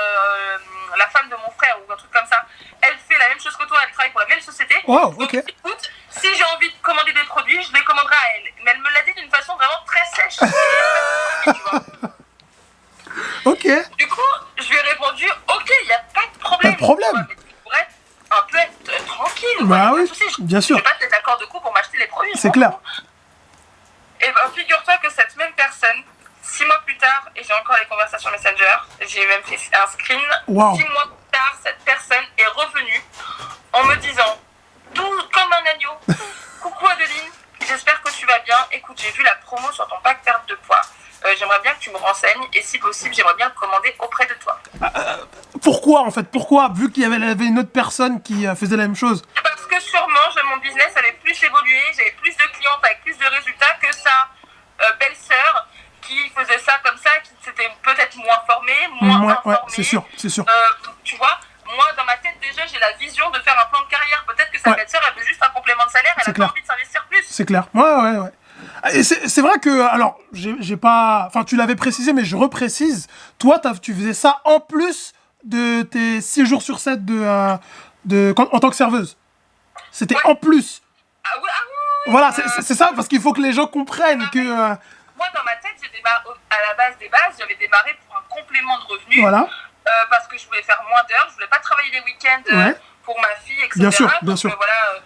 la femme de mon frère ou un truc comme ça, elle fait la même chose que toi, elle travaille pour la même société. Wow, donc écoute, si j'ai envie de commander des produits, je les commanderai à elle. Mais elle me l'a dit d'une façon vraiment très sèche. Tu vois. Ok. Du coup, je lui ai répondu, ok, il n'y a pas de problème. Pas de problème. Ouais, mais tu pourrais un peu être tranquille. Bah oui, souci, bien sûr. Je vais pas être d'accord de coup pour m'acheter les produits. C'est clair. Et ben, figure-toi que cette même personne, 6 mois plus tard, et j'ai encore les conversations Messenger, j'ai même fait un screen, 6 mois plus tard, cette personne est revenue en me disant, doux comme un agneau, coucou Adeline, j'espère que tu vas bien, écoute, j'ai vu la promo sur ton pack perte de poids, j'aimerais bien que tu me renseignes, et si possible, j'aimerais bien le commander auprès de toi. Pourquoi en fait? Pourquoi? Vu qu'il y avait une autre personne qui faisait la même chose. Parce que sûrement, mon business allait plus évolué, j'avais plus de clientes avec plus de résultats que sa belle-sœur qui faisait ça comme ça, qui s'était peut-être moins formée, moins informée. Ouais, c'est sûr. Tu vois, moi, dans ma tête, déjà, j'ai la vision de faire un plan de carrière. Peut-être que sa belle-sœur, elle veut juste un complément de salaire, elle a pas envie de s'investir plus. C'est clair. Ouais. Et c'est vrai que, alors, j'ai pas... Enfin, tu l'avais précisé, mais je reprécise. Toi, tu faisais ça en plus de tes 6 jours sur 7 en tant que serveuse. C'était en plus. Ah oui. Voilà, c'est ça, parce qu'il faut que les gens comprennent que... Moi, dans ma tête, à la base des bases, j'avais démarré pour un complément de revenu. Voilà. Parce que je voulais faire moins d'heures, je voulais pas travailler les week-ends pour ma fille, etc. Bien sûr. Voilà,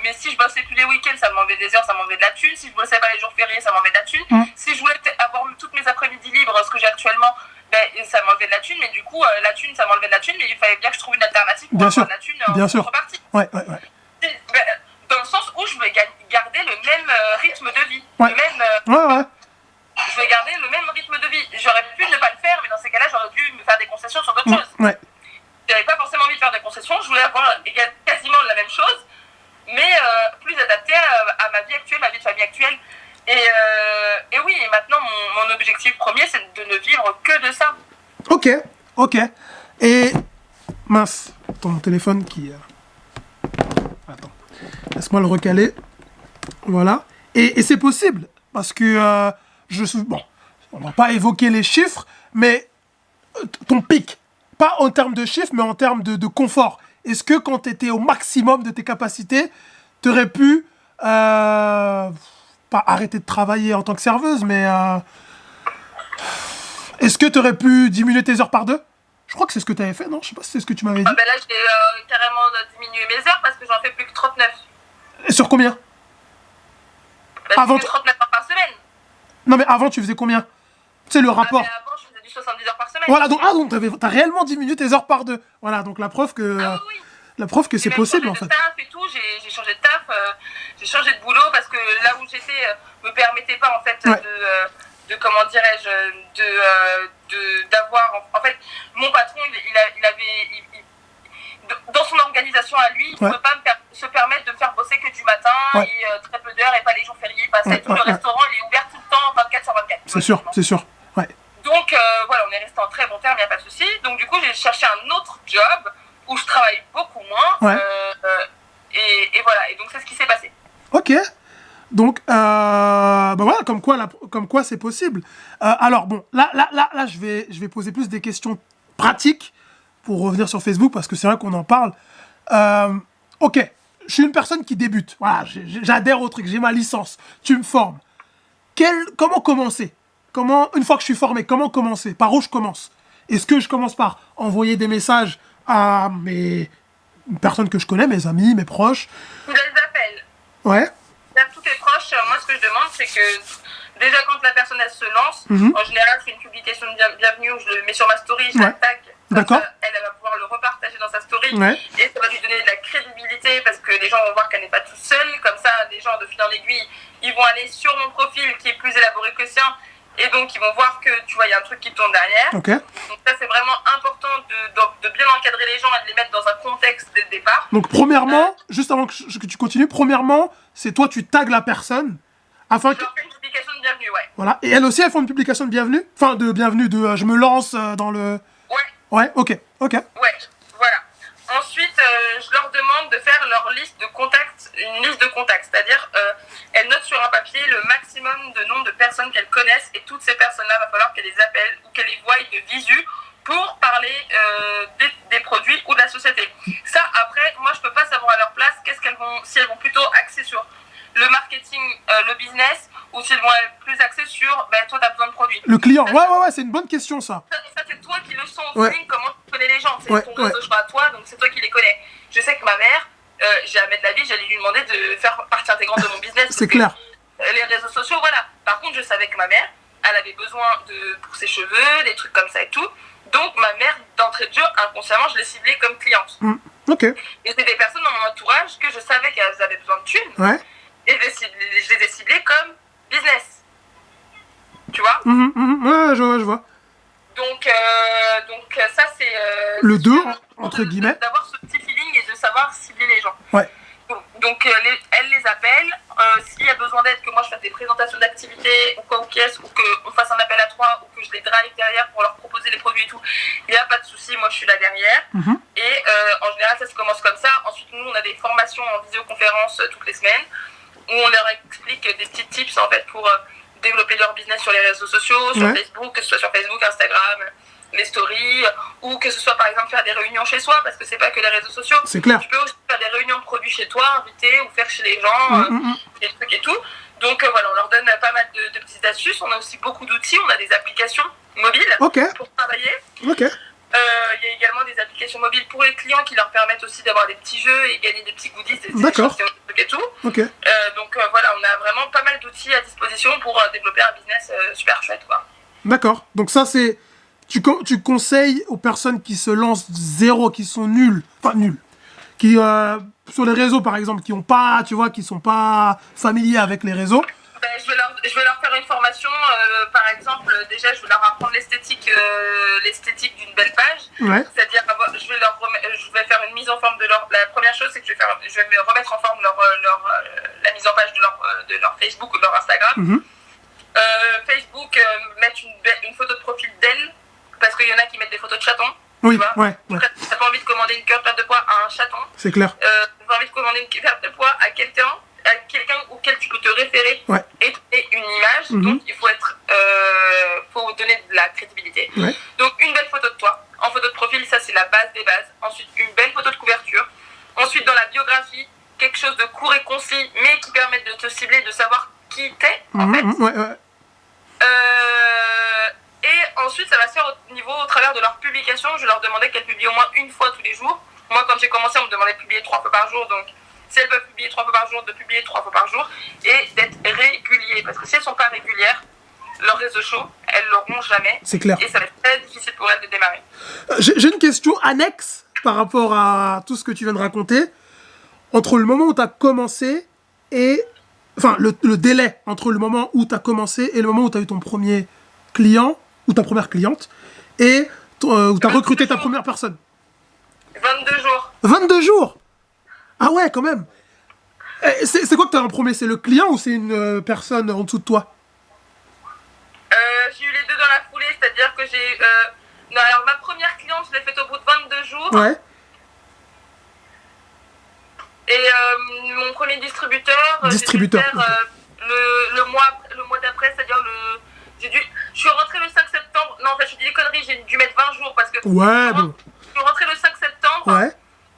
mais si je bossais tous les week-ends, ça m'enlevait des heures, ça m'enlevait de la thune. Si je bossais pas les jours fériés, ça m'enlevait de la thune. Si je voulais avoir toutes mes après-midi libres, ce que j'ai actuellement, ça m'enlevait de la thune. Mais du coup, la thune, ça m'enlevait de la thune. Mais il fallait bien que je trouve une alternative pour avoir de la thune en contrepartie. Ouais. Dans le sens où je voulais garder le même rythme de vie. Ouais. Je voulais garder le même rythme de vie. J'aurais pu ne pas le faire, mais dans ces cas-là, j'aurais dû me faire des concessions sur d'autres choses. Ouais. J'avais pas forcément envie de faire des concessions, je voulais avoir quasiment la même chose, mais plus adaptée à ma vie actuelle, ma vie de famille actuelle. Et oui, et maintenant, mon objectif premier, c'est de ne vivre que de ça. Ok. Et... Mince, ton téléphone qui... Attends, laisse-moi le recaler. Voilà. Et c'est possible, parce que... Bon, on va pas évoquer les chiffres, mais ton pic, pas en termes de chiffres, mais en termes de confort. Est-ce que quand tu étais au maximum de tes capacités, tu aurais pu, pas arrêter de travailler en tant que serveuse, mais est-ce que tu aurais pu diminuer tes heures par 2? Je crois que c'est ce que tu avais fait, non? Je sais pas si c'est ce que tu m'avais dit. Là, j'ai carrément diminué mes heures parce que j'en fais plus que 39. Et sur combien? Avant 39 heures par semaine. Non, mais avant, tu faisais combien? Tu sais, le rapport. Avant, je faisais du 70 heures par semaine. Voilà, donc t'as réellement diminué tes heures par 2. Voilà, donc la preuve que... Oui. La preuve que c'est possible, en fait. Taf et tout, j'ai changé de taf, j'ai changé de boulot parce que là où j'étais me permettait pas, en fait, de comment dirais-je, d'avoir... En fait, mon patron, il avait... Dans son organisation à lui, il ne peut pas se permettre de me faire bosser que du matin et très peu d'heures et pas les jours fériés, pas ça et tout. Le restaurant, il est ouvert tout le temps, 24 sur 24. C'est sûr. Ouais. Donc, voilà, on est resté en très bon terme, il n'y a pas de souci. Donc, du coup, j'ai cherché un autre job où je travaille beaucoup moins. Et voilà, et donc c'est ce qui s'est passé. Ok. Donc, voilà, comme quoi c'est possible. Alors, bon, là, je vais poser plus des questions pratiques pour revenir sur Facebook, parce que c'est vrai qu'on en parle. Ok, je suis une personne qui débute. Voilà, j'adhère au truc, j'ai ma licence. Tu me formes. Comment commencer? Une fois que je suis formé, comment commencer? Par où je commence? Est-ce que je commence par envoyer des messages à mes personnes que je connais, mes amis, mes proches? Tu les appelles. Ouais. Tous tes proches, moi ce que je demande, c'est que déjà quand la personne elle se lance, en général je fais une publication de bienvenue où je le mets sur ma story, je la tag. D'accord. Elle va pouvoir le repartager dans sa story et ça va lui donner de la crédibilité parce que les gens vont voir qu'elle n'est pas toute seule. Comme ça, des gens de fil en aiguille, ils vont aller sur mon profil qui est plus élaboré que le sien. Et donc, ils vont voir que, tu vois, il y a un truc qui tourne derrière. Okay. Donc ça, c'est vraiment important de bien encadrer les gens et de les mettre dans un contexte dès le départ. Donc, premièrement, juste avant que tu continues, premièrement, c'est toi, tu tags la personne afin que... Je leur fais une publication de bienvenue, Voilà. Et elles aussi, elles font une publication de bienvenue? Enfin, de bienvenue, je me lance dans le... Ouais, ok. Ouais, voilà. Ensuite, je leur demande de faire leur liste de contacts, une liste de contacts, c'est-à-dire elles notent sur un papier le maximum de nombre de personnes qu'elles connaissent et toutes ces personnes-là, il va falloir qu'elles les appellent ou qu'elles les voient de visu pour parler des produits ou de la société. Ça, après, moi, je peux pas savoir à leur place si elles vont plutôt axer sur le marketing, le business, ou si elles vont être plus axées sur, toi, tu as besoin de produits. Le client, ouais, c'est une bonne question, ça. Ça, c'est toi qui le sens au feeling, comment tu connais les gens. C'est ton réseau choix à toi, donc c'est toi qui les connais. Je sais que ma mère, jamais de la vie, j'allais lui demander de faire partie intégrante de mon business. C'est clair. Les réseaux sociaux, voilà. Par contre, je savais que ma mère, elle avait besoin pour ses cheveux, des trucs comme ça et tout. Donc, ma mère, d'entrée de jeu, inconsciemment, je l'ai ciblée comme cliente. Ok. Et c'est des personnes dans mon entourage que je savais qu'elles avaient besoin de thunes. Ouais. Et je les ai ciblées comme business. Tu vois? Ouais, je vois. Donc ça, c'est... le 2, entre guillemets. D'avoir ce petit feeling et de savoir cibler les gens. Ouais. Donc elle les appelle. S'il y a besoin d'aide, que moi je fasse des présentations d'activités ou quoi ou qu'est-ce, ou qu'on fasse un appel à 3 ou que je les drive derrière pour leur proposer les produits et tout, il n'y a pas de souci, moi je suis là derrière. Et en général ça se commence comme ça. Ensuite nous on a des formations en visioconférence toutes les semaines où on leur explique des petits tips en fait pour développer leur business sur les réseaux sociaux, sur Facebook, que ce soit sur Facebook, Instagram, les stories, ou que ce soit par exemple faire des réunions chez soi, parce que c'est pas que les réseaux sociaux. C'est clair. Tu peux aussi faire des réunions de produits chez toi, inviter ou faire chez les gens, des trucs et tout. Donc voilà, on leur donne pas mal de petites astuces. On a aussi beaucoup d'outils, on a des applications mobiles pour travailler. Il y a également des applications mobiles pour les clients qui leur permettent aussi d'avoir des petits jeux et gagner des petits goodies, des trucs et tout. Donc voilà, on a vraiment pas mal d'outils à disposition pour développer un business super chouette, quoi. D'accord. Donc ça c'est... Tu conseilles aux personnes qui se lancent zéro, qui sont nuls, qui sur les réseaux par exemple, qui ont pas, tu vois, qui sont pas familiers avec les réseaux. Je vais leur faire une formation, par exemple, déjà je vais leur apprendre l'esthétique d'une belle page. C'est-à-dire, je vais faire une mise en forme de leur... La première chose, c'est que je vais me remettre en forme la mise en page de leur Facebook ou de leur Instagram. Facebook, mettre une photo de profil d'elle, parce qu'il y en a qui mettent des photos de chatons. Tu vois. T'as pas envie de commander une perte de poids à un chaton. C'est clair. T'as envie de commander une perte de poids à quelqu'un auquel tu peux te référer et une image. Donc il faut donner de la crédibilité. Donc une belle photo de toi en photo de profil, ça c'est la base des bases. Ensuite une belle photo de couverture. Ensuite dans la biographie, quelque chose de court et concis mais qui permet de te cibler, de savoir qui t'es en fait. Et ensuite ça va se faire au travers de leur publication. Je leur demandais qu'elles publient au moins une fois tous les jours. Moi quand j'ai commencé on me demandait de publier 3 fois par jour, donc si elles peuvent publier 3 fois par jour, de publier 3 fois par jour et d'être réguliers. Parce que si elles ne sont pas régulières, leurs réseaux sociaux, elles ne l'auront jamais. C'est clair. Et ça va être très difficile pour elles de démarrer. J'ai une question annexe par rapport à tout ce que tu viens de raconter. Entre le moment où tu as commencé et... Enfin, le délai entre le moment où tu as commencé et le moment où tu as eu ton premier client, ou ta première cliente, et où tu as recruté ta première personne. 22 jours. 22 jours. Ah ouais, quand même. C'est quoi que tu as en premier? C'est le client ou c'est une personne en dessous de toi? J'ai eu les deux dans la foulée, c'est-à-dire que j'ai... Non, alors ma première cliente, je l'ai faite au bout de 22 jours. Et mon premier distributeur, j'ai dû le faire le mois d'après, c'est-à-dire je suis rentrée le 5 septembre. Non, en fait, je dis des conneries, j'ai dû mettre 20 jours parce que... bon. Je suis rentrée le 5 septembre.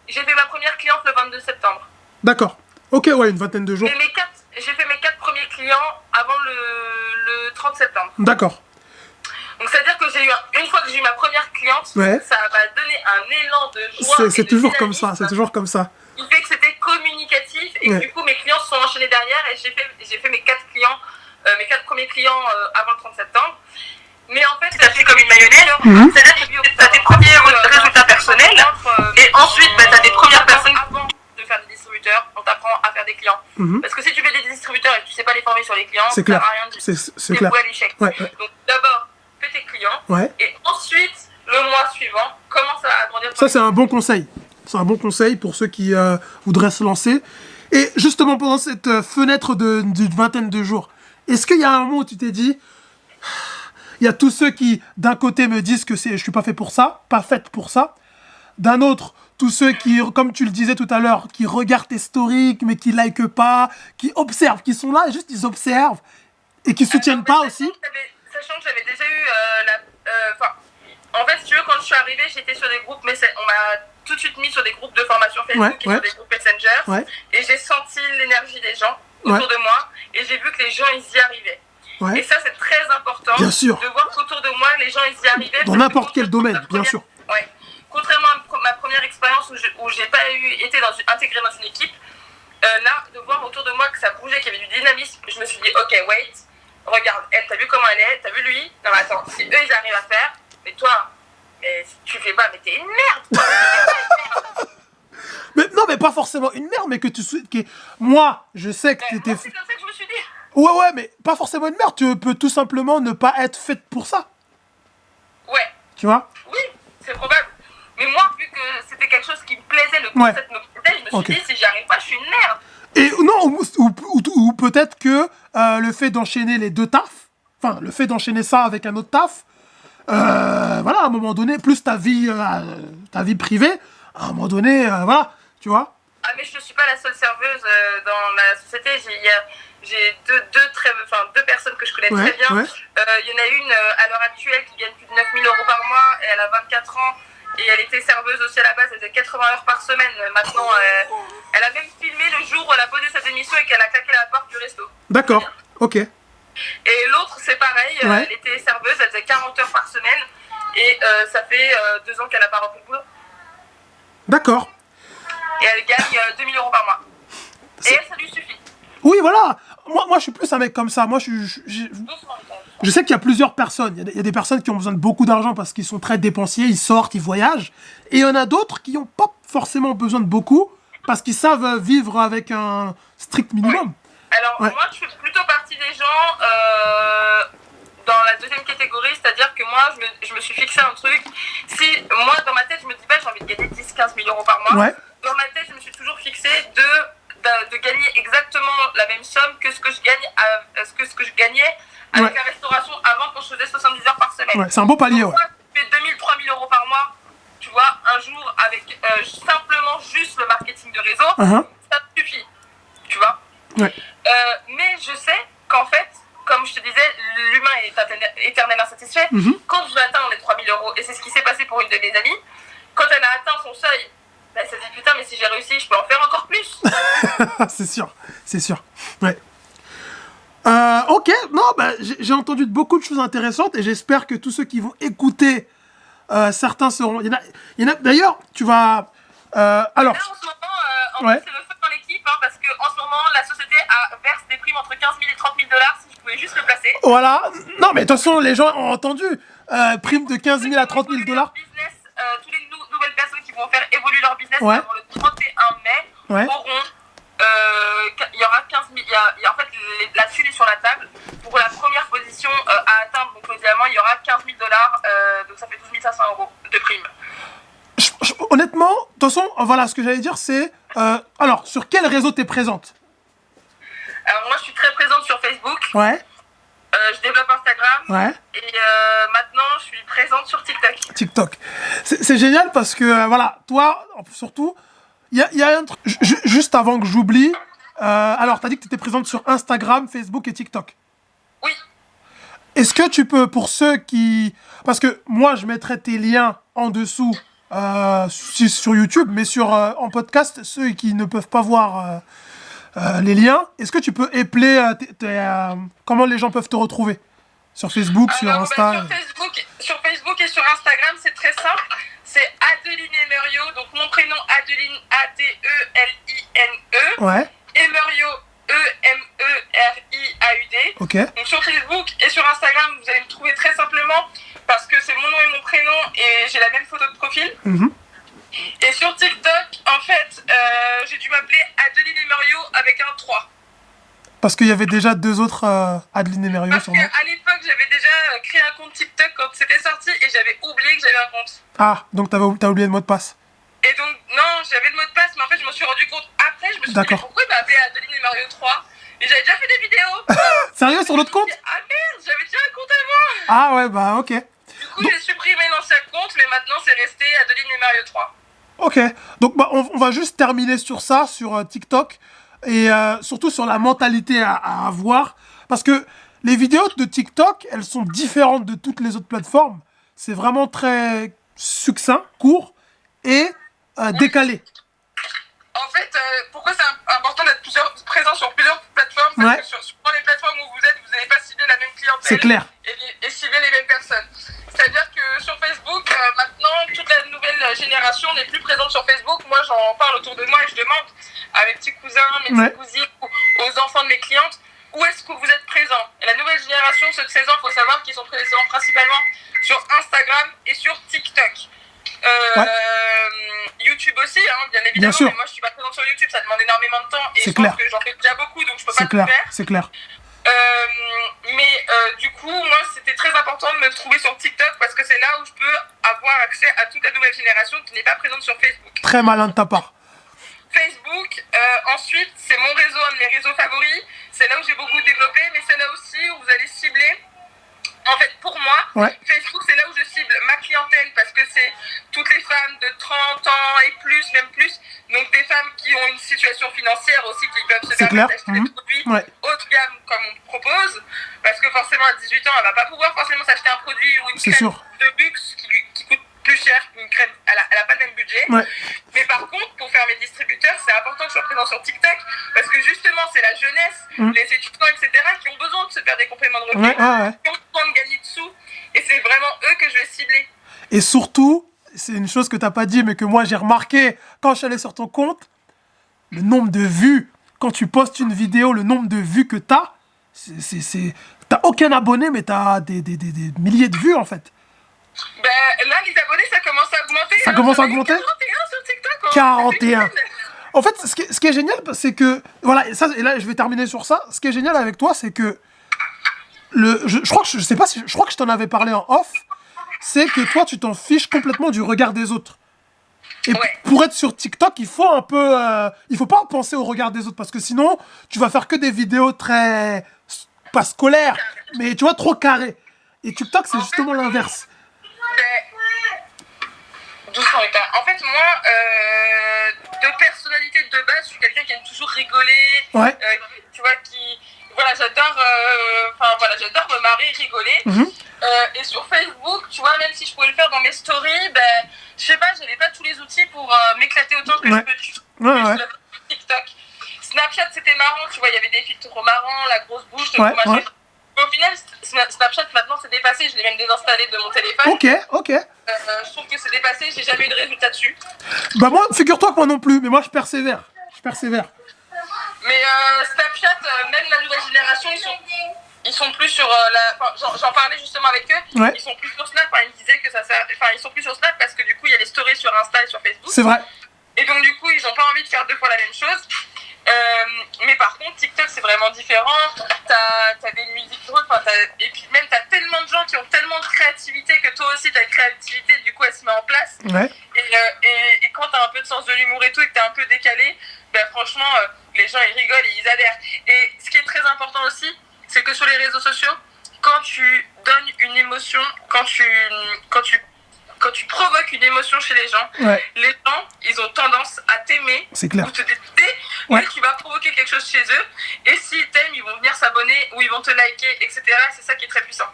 J'ai fait ma première cliente le 22 septembre. D'accord. Ok, une vingtaine de jours. Et j'ai fait mes 4 premiers clients avant le 30 septembre. D'accord. Donc, c'est-à-dire que une fois que j'ai eu ma première cliente, ça m'a donné un élan de joie. C'est toujours comme ça, c'est toujours comme ça. Il fait que c'était communicatif et du coup, mes clients se sont enchaînés derrière et j'ai fait mes 4 clients, mes 4 premiers clients avant le 30 septembre. Mais en fait, ça fait comme une mayonnaise. C'est-à-dire que tu as tes premiers résultats personnels et ensuite, tu as des premières personnes avant de faire des distributeurs. On t'apprend à faire des clients. Parce que si tu fais des distributeurs et que tu ne sais pas les former sur les clients, c'est clair. Ça n'a rien dit. C'est clair. Voué à l'échec. Donc d'abord, fais tes clients et ensuite, le mois suivant, commence à agrandir ton... Ça, c'est un bon conseil. C'est un bon conseil pour ceux qui voudraient se lancer. Et justement, pendant cette fenêtre d'une vingtaine de jours, est-ce qu'il y a un moment où tu t'es dit... Il y a tous ceux qui, d'un côté, me disent que je suis pas fait pour ça, pas faite pour ça. D'un autre, tous ceux qui, comme tu le disais tout à l'heure, qui regardent tes stories, mais qui likent pas, qui observent, qui sont là, juste ils observent, et qui soutiennent pas aussi. Sachant que j'avais déjà eu en fait, si tu veux, quand je suis arrivée, j'étais sur des groupes, mais on m'a tout de suite mis sur des groupes de formation Facebook et sur des groupes Messenger. Et j'ai senti l'énergie des gens autour de moi, et j'ai vu que les gens, ils y arrivaient. Et ça, c'est très important de voir qu'autour de moi, les gens, ils y arrivaient. Dans n'importe quel domaine, bien sûr. Contrairement à ma première expérience où j'ai pas été intégrée dans une équipe, là, de voir autour de moi que ça bougeait, qu'il y avait du dynamisme, je me suis dit, ok, wait, regarde, elle, t'as vu comment elle est, t'as vu lui? Non, mais attends, si eux, ils arrivent à faire, mais toi, tu fais pas, mais t'es une merde, toi. Mais non, mais pas forcément une merde, mais que moi, je sais que t'étais... C'est comme ça que je me suis dit. Ouais, mais pas forcément une merde, tu peux tout simplement ne pas être faite pour ça. Ouais. Tu vois? Oui, c'est probable. Mais moi, vu que c'était quelque chose qui me plaisait, le concept me plaisait, je me suis dit, si j'y arrive pas, je suis une merde. Et non, ou peut-être que le fait d'enchaîner les deux tafs, enfin, le fait d'enchaîner ça avec un autre taf, voilà, à un moment donné, plus ta vie privée, à un moment donné, voilà, tu vois. Ah, mais je ne suis pas la seule serveuse dans la société. J'ai deux personnes que je connais très bien. Il y en a une à l'heure actuelle qui gagne plus de 9 000 € par mois et elle a 24 ans. Et elle était serveuse aussi à la base, elle faisait 80 heures par semaine. Maintenant, elle a même filmé le jour où elle a posé sa démission et qu'elle a claqué la porte du resto. D'accord, ok. Et l'autre, c'est pareil, elle était serveuse, elle faisait 40 heures par semaine. Et ça fait 2 ans qu'elle n'a pas repris le boulot. D'accord. Et elle gagne 2 000 € par mois. Et elle, ça lui suffit. Oui, voilà. Moi, je suis plus un mec comme ça. Moi, je sais qu'il y a plusieurs personnes. Il y a des personnes qui ont besoin de beaucoup d'argent parce qu'ils sont très dépensiers, ils sortent, ils voyagent. Et il y en a d'autres qui n'ont pas forcément besoin de beaucoup parce qu'ils savent vivre avec un strict minimum. Ouais. Alors, moi, je fais plutôt partie des gens dans la deuxième catégorie, c'est-à-dire que moi, je me suis fixé un truc. Si moi, dans ma tête, je me dis pas, j'ai envie de gagner 10-15 000 € par mois. Ouais. Dans ma tête, je me suis toujours fixé de gagner exactement la même somme que ce que je gagnais avec la restauration avant, quand je faisais 70 heures par semaine. Ouais, c'est un beau palier. Donc, moi, je fais 2 000, 3 000 € par mois, tu vois, un jour avec simplement juste le marketing de réseau, ça suffit, tu vois. Ouais. Mais je sais qu'en fait, comme je te disais, l'humain est éternellement insatisfait. Quand je l'atteins les 3 000 €, et c'est ce qui s'est passé pour une de mes amies, quand elle a atteint son seuil, elle s'est dit putain, mais si j'ai réussi, je peux en faire encore plus. c'est sûr. Ouais. Ok, non, j'ai entendu beaucoup de choses intéressantes et j'espère que tous ceux qui vont écouter, certains seront. Il y en a d'ailleurs, tu vas. Alors. Là, en ce moment, c'est le feu dans l'équipe, parce qu'en ce moment, la société verse des primes entre 15 000 et 30 000 $, si je pouvais juste le placer. Voilà. Non, mais de toute façon, les gens ont entendu. Prime de 15 000 à 30 000 $. Toutes les nouvelles personnes qui vont faire évoluer leur business avant le 31 mai auront. Il y aura 15 000. En fait, la thune est sur la table. Pour la première position à atteindre, donc le diamant, il y aura 15 000 $. Donc ça fait 12 500 € de prime. Honnêtement, de toute façon, voilà, ce que j'allais dire, c'est. Alors, sur quel réseau t'es présente? Alors, moi, je suis très présente sur Facebook. Ouais. Je développe Instagram. Ouais. Et maintenant, je suis présente sur TikTok. TikTok. C'est génial parce que, voilà, toi, surtout, il y a un truc. Juste avant que j'oublie, alors, t'as dit que t'étais présente sur Instagram, Facebook et TikTok. Oui. Est-ce que tu peux, pour ceux qui. Parce que moi, je mettrai tes liens en dessous sur YouTube, mais en podcast, ceux qui ne peuvent pas voir les liens, est-ce que tu peux épeler comment les gens peuvent te retrouver sur Facebook, sur Insta? Sur Facebook et sur Instagram, c'est très simple. C'est Adeline Emerio, donc mon prénom Adeline, A-D-E-L-I-N-E. Ouais. Emerio, E-M-E-R-I-A-U-D. Ok. Donc sur Facebook et sur Instagram, vous allez me trouver très simplement parce que c'est mon nom et mon prénom et j'ai la même photo de profil. Et sur TikTok, en fait, j'ai dû m'appeler Adeline Emerio avec un 3. Parce qu'il y avait déjà deux autres Adeline Emerio, parce sûrement. Parce qu'à l'époque, j'avais déjà créé un compte TikTok quand c'était sorti et j'avais oublié que j'avais un compte. Ah, donc t'as oublié le mot de passe. Et donc, non, j'avais le mot de passe, mais en fait, je me suis rendu compte après, je me suis dit, mais pourquoi il m'a appelé Adeline Emerio 3 ? Et j'avais déjà fait des vidéos. Sérieux, sur l'autre compte ? Ah merde, j'avais déjà un compte avant. Ah ouais, bah ok. Du coup, j'ai supprimé l'ancien compte, mais maintenant, c'est resté Adeline Emerio 3. Ok, donc on va juste terminer sur ça, sur TikTok, et surtout sur la mentalité à avoir, parce que les vidéos de TikTok, elles sont différentes de toutes les autres plateformes. C'est vraiment très succinct, court et décalé. En fait, pourquoi c'est important d'être présent sur plusieurs plateformes? Parce que sur les plateformes où vous êtes, vous n'allez pas cibler la même clientèle. C'est clair. Et cibler les mêmes personnes. C'est-à-dire que sur Facebook, maintenant, toute la nouvelle génération n'est plus présente sur Facebook. Moi, j'en parle autour de moi et je demande à mes petits cousins, mes petites cousines, aux enfants de mes clientes, où est-ce que vous êtes présents? Et la nouvelle génération, ceux de 16 ans, il faut savoir qu'ils sont présents principalement sur Instagram et sur TikTok. YouTube aussi, bien évidemment. Bien sûr. Mais moi, je suis pas présente sur YouTube, ça demande énormément de temps. Et je clair. pense que j'en fais déjà beaucoup, donc je peux pas tout faire. C'est clair. Mais du coup, moi, c'était très important de me trouver sur TikTok parce que c'est là où je peux avoir accès à toute la nouvelle génération qui n'est pas présente sur Facebook. Très malin de ta part. Facebook, ensuite, c'est mon réseau, un de mes réseaux favoris. C'est là où j'ai beaucoup développé, mais c'est là aussi où vous allez cibler. En fait, pour moi, Facebook, c'est là où je cible ma clientèle parce que c'est toutes les femmes de 30 ans et plus, même plus. Donc, des femmes qui ont une situation financière aussi, qui peuvent se permettre d'acheter des produits haut de gamme comme on propose. Parce que forcément, à 18 ans, elle va pas pouvoir forcément s'acheter un produit ou une crème de luxe qui coûte plus cher qu'une crème. Elle a pas le même budget. Mais par contre, pour faire mes distributeurs, c'est important que je sois présent sur TikTok parce que justement, c'est la jeunesse, les étudiants, etc., qui ont besoin de se faire des compléments de revenus, qui ont besoin de gagner de sous. Et c'est vraiment eux que je vais cibler. Et surtout, c'est une chose que t'as pas dit, mais que moi j'ai remarqué quand je suis allé sur ton compte, le nombre de vues. Quand tu postes une vidéo, le nombre de vues que t'as, t'as aucun abonné, mais t'as des milliers de vues en fait. Ben, là, les abonnés, ça commence à augmenter. Ça commence à augmenter 41 sur TikTok. 41. En fait, ce qui est génial, c'est que... Voilà, et là, je vais terminer sur ça. Ce qui est génial avec toi, c'est que... Je crois que je t'en avais parlé en off. C'est que toi, tu t'en fiches complètement du regard des autres. Et pour être sur TikTok, il faut un peu... il faut pas penser au regard des autres, parce que sinon, tu vas faire que des vidéos très... pas scolaires, mais tu vois, trop carrées. Et TikTok, c'est justement l'inverse. Doucement, en fait, moi, de personnalité de base, je suis quelqu'un qui aime toujours rigoler. Tu vois, voilà, j'adore me marrer, rigoler. Et sur Facebook, tu vois, même si je pouvais le faire dans mes stories, ben, je sais pas, j'avais pas tous les outils pour m'éclater autant que je peux sur TikTok. Snapchat, c'était marrant, tu vois, il y avait des filtres trop marrants, la grosse bouche, le au final, Snapchat, maintenant, c'est dépassé. Je l'ai même désinstallé de mon téléphone. Ok. Je trouve que c'est dépassé. J'ai jamais eu de résultat dessus. Bah moi, figure-toi que moi non plus. Mais moi, je persévère. Mais Snapchat, même la nouvelle génération, ils sont plus sur j'en parlais justement avec eux. Ils sont plus sur Snap. Ils me disaient que ils sont plus sur Snap parce que du coup, il y a les stories sur Insta et sur Facebook. C'est vrai. Et donc, du coup, ils n'ont pas envie de faire 2 fois la même chose. Mais par contre, TikTok, c'est vraiment différent. T'as des musiques drôles, et puis même t'as tellement de gens qui ont tellement de créativité que toi aussi ta créativité, du coup, elle se met en place. Et quand t'as un peu de sens de l'humour et tout, et que t'es un peu décalé, ben franchement, les gens ils rigolent et ils adhèrent. Et ce qui est très important aussi, c'est que sur les réseaux sociaux, quand tu donnes une émotion, quand tu provoques une émotion chez les gens, les gens, ils ont tendance à t'aimer ou te détester, mais tu vas provoquer quelque chose chez eux, et s'ils t'aiment, ils vont venir s'abonner, ou ils vont te liker, etc. C'est ça qui est très puissant.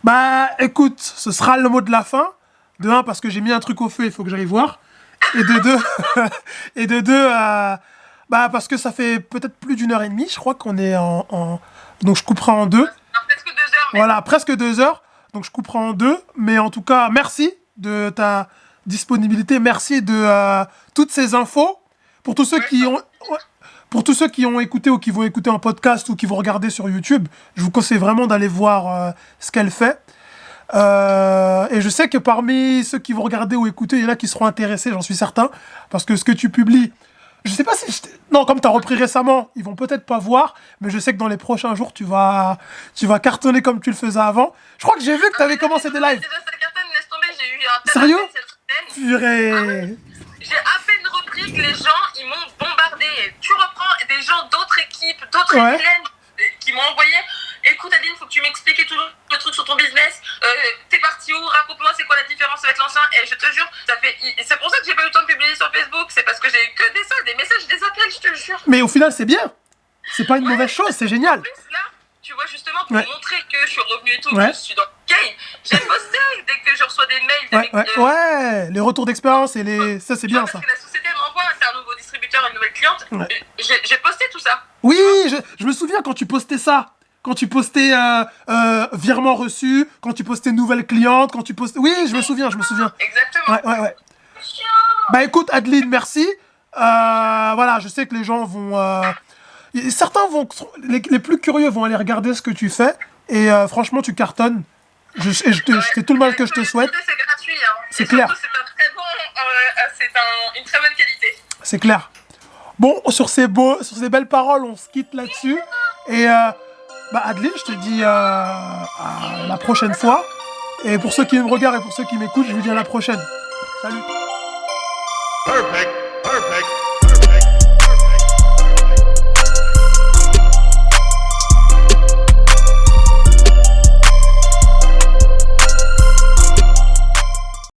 Bah, écoute, ce sera le mot de la fin. De 1, parce que j'ai mis un truc au feu, il faut que j'aille voir. Et de 2, bah, parce que ça fait peut-être plus d'1h30, je crois qu'on est donc je couperai en 2. Presque 2 heures. Voilà, presque 2 heures. Donc je couperai en 2, mais en tout cas, merci de ta disponibilité, merci de toutes ces infos. Pour tous ceux qui ont écouté ou qui vont écouter en podcast ou qui vont regarder sur YouTube, je vous conseille vraiment d'aller voir ce qu'elle fait. Et je sais que parmi ceux qui vont regarder ou écouter, il y en a qui seront intéressés, j'en suis certain, parce que ce que tu publies, je sais pas si... Non, comme tu as repris récemment, ils vont peut-être pas voir, mais je sais que dans les prochains jours, tu vas cartonner comme tu le faisais avant. Je crois que j'ai vu que tu avais commencé des lives. Déjà, ça cartonne, laisse tomber, j'ai eu un Sérieux cette semaine. Purée. J'ai à peine repris que les gens, ils m'ont bombardé. Tu reprends des gens d'autres équipes, d'autres plaines qui m'ont envoyé. Écoute, Adeline, faut que tu m'expliques tout le truc sur ton business. T'es parti où? Raconte-moi, c'est quoi la différence avec l'ancien? Et je te jure, c'est pour ça que j'ai pas eu le temps de publier sur Facebook. C'est parce que j'ai eu que des messages, des appels, je te le jure. Mais au final, c'est bien. C'est pas une mauvaise chose, c'est génial. En plus, là, tu vois, justement, pour montrer que je suis revenue et tout, que je suis dans le game, j'ai posté dès que je reçois des mails. Les retours d'expérience et ça, c'est bien ça. Parce que la société m'envoie, c'est un nouveau distributeur, une nouvelle cliente. J'ai posté tout ça. Oui, je me souviens quand tu postais ça. Quand tu postais virement reçu, quand tu postais nouvelle cliente, quand tu postais... Oui, je me souviens. Exactement. Ouais. Bah écoute, Adeline, merci. Voilà, je sais que les gens vont... certains vont... Les plus curieux vont aller regarder ce que tu fais. Et franchement, tu cartonnes. C'est tout le mal que je te souhaite. C'est gratuit. Hein. C'est clair. Surtout, c'est un très bon... une très bonne qualité. C'est clair. Bon, sur ces belles paroles, on se quitte là-dessus. Et... Bah Adeline, je te dis à la prochaine fois. Et pour ceux qui me regardent et pour ceux qui m'écoutent, je vous dis à la prochaine. Salut. Perfect, perfect.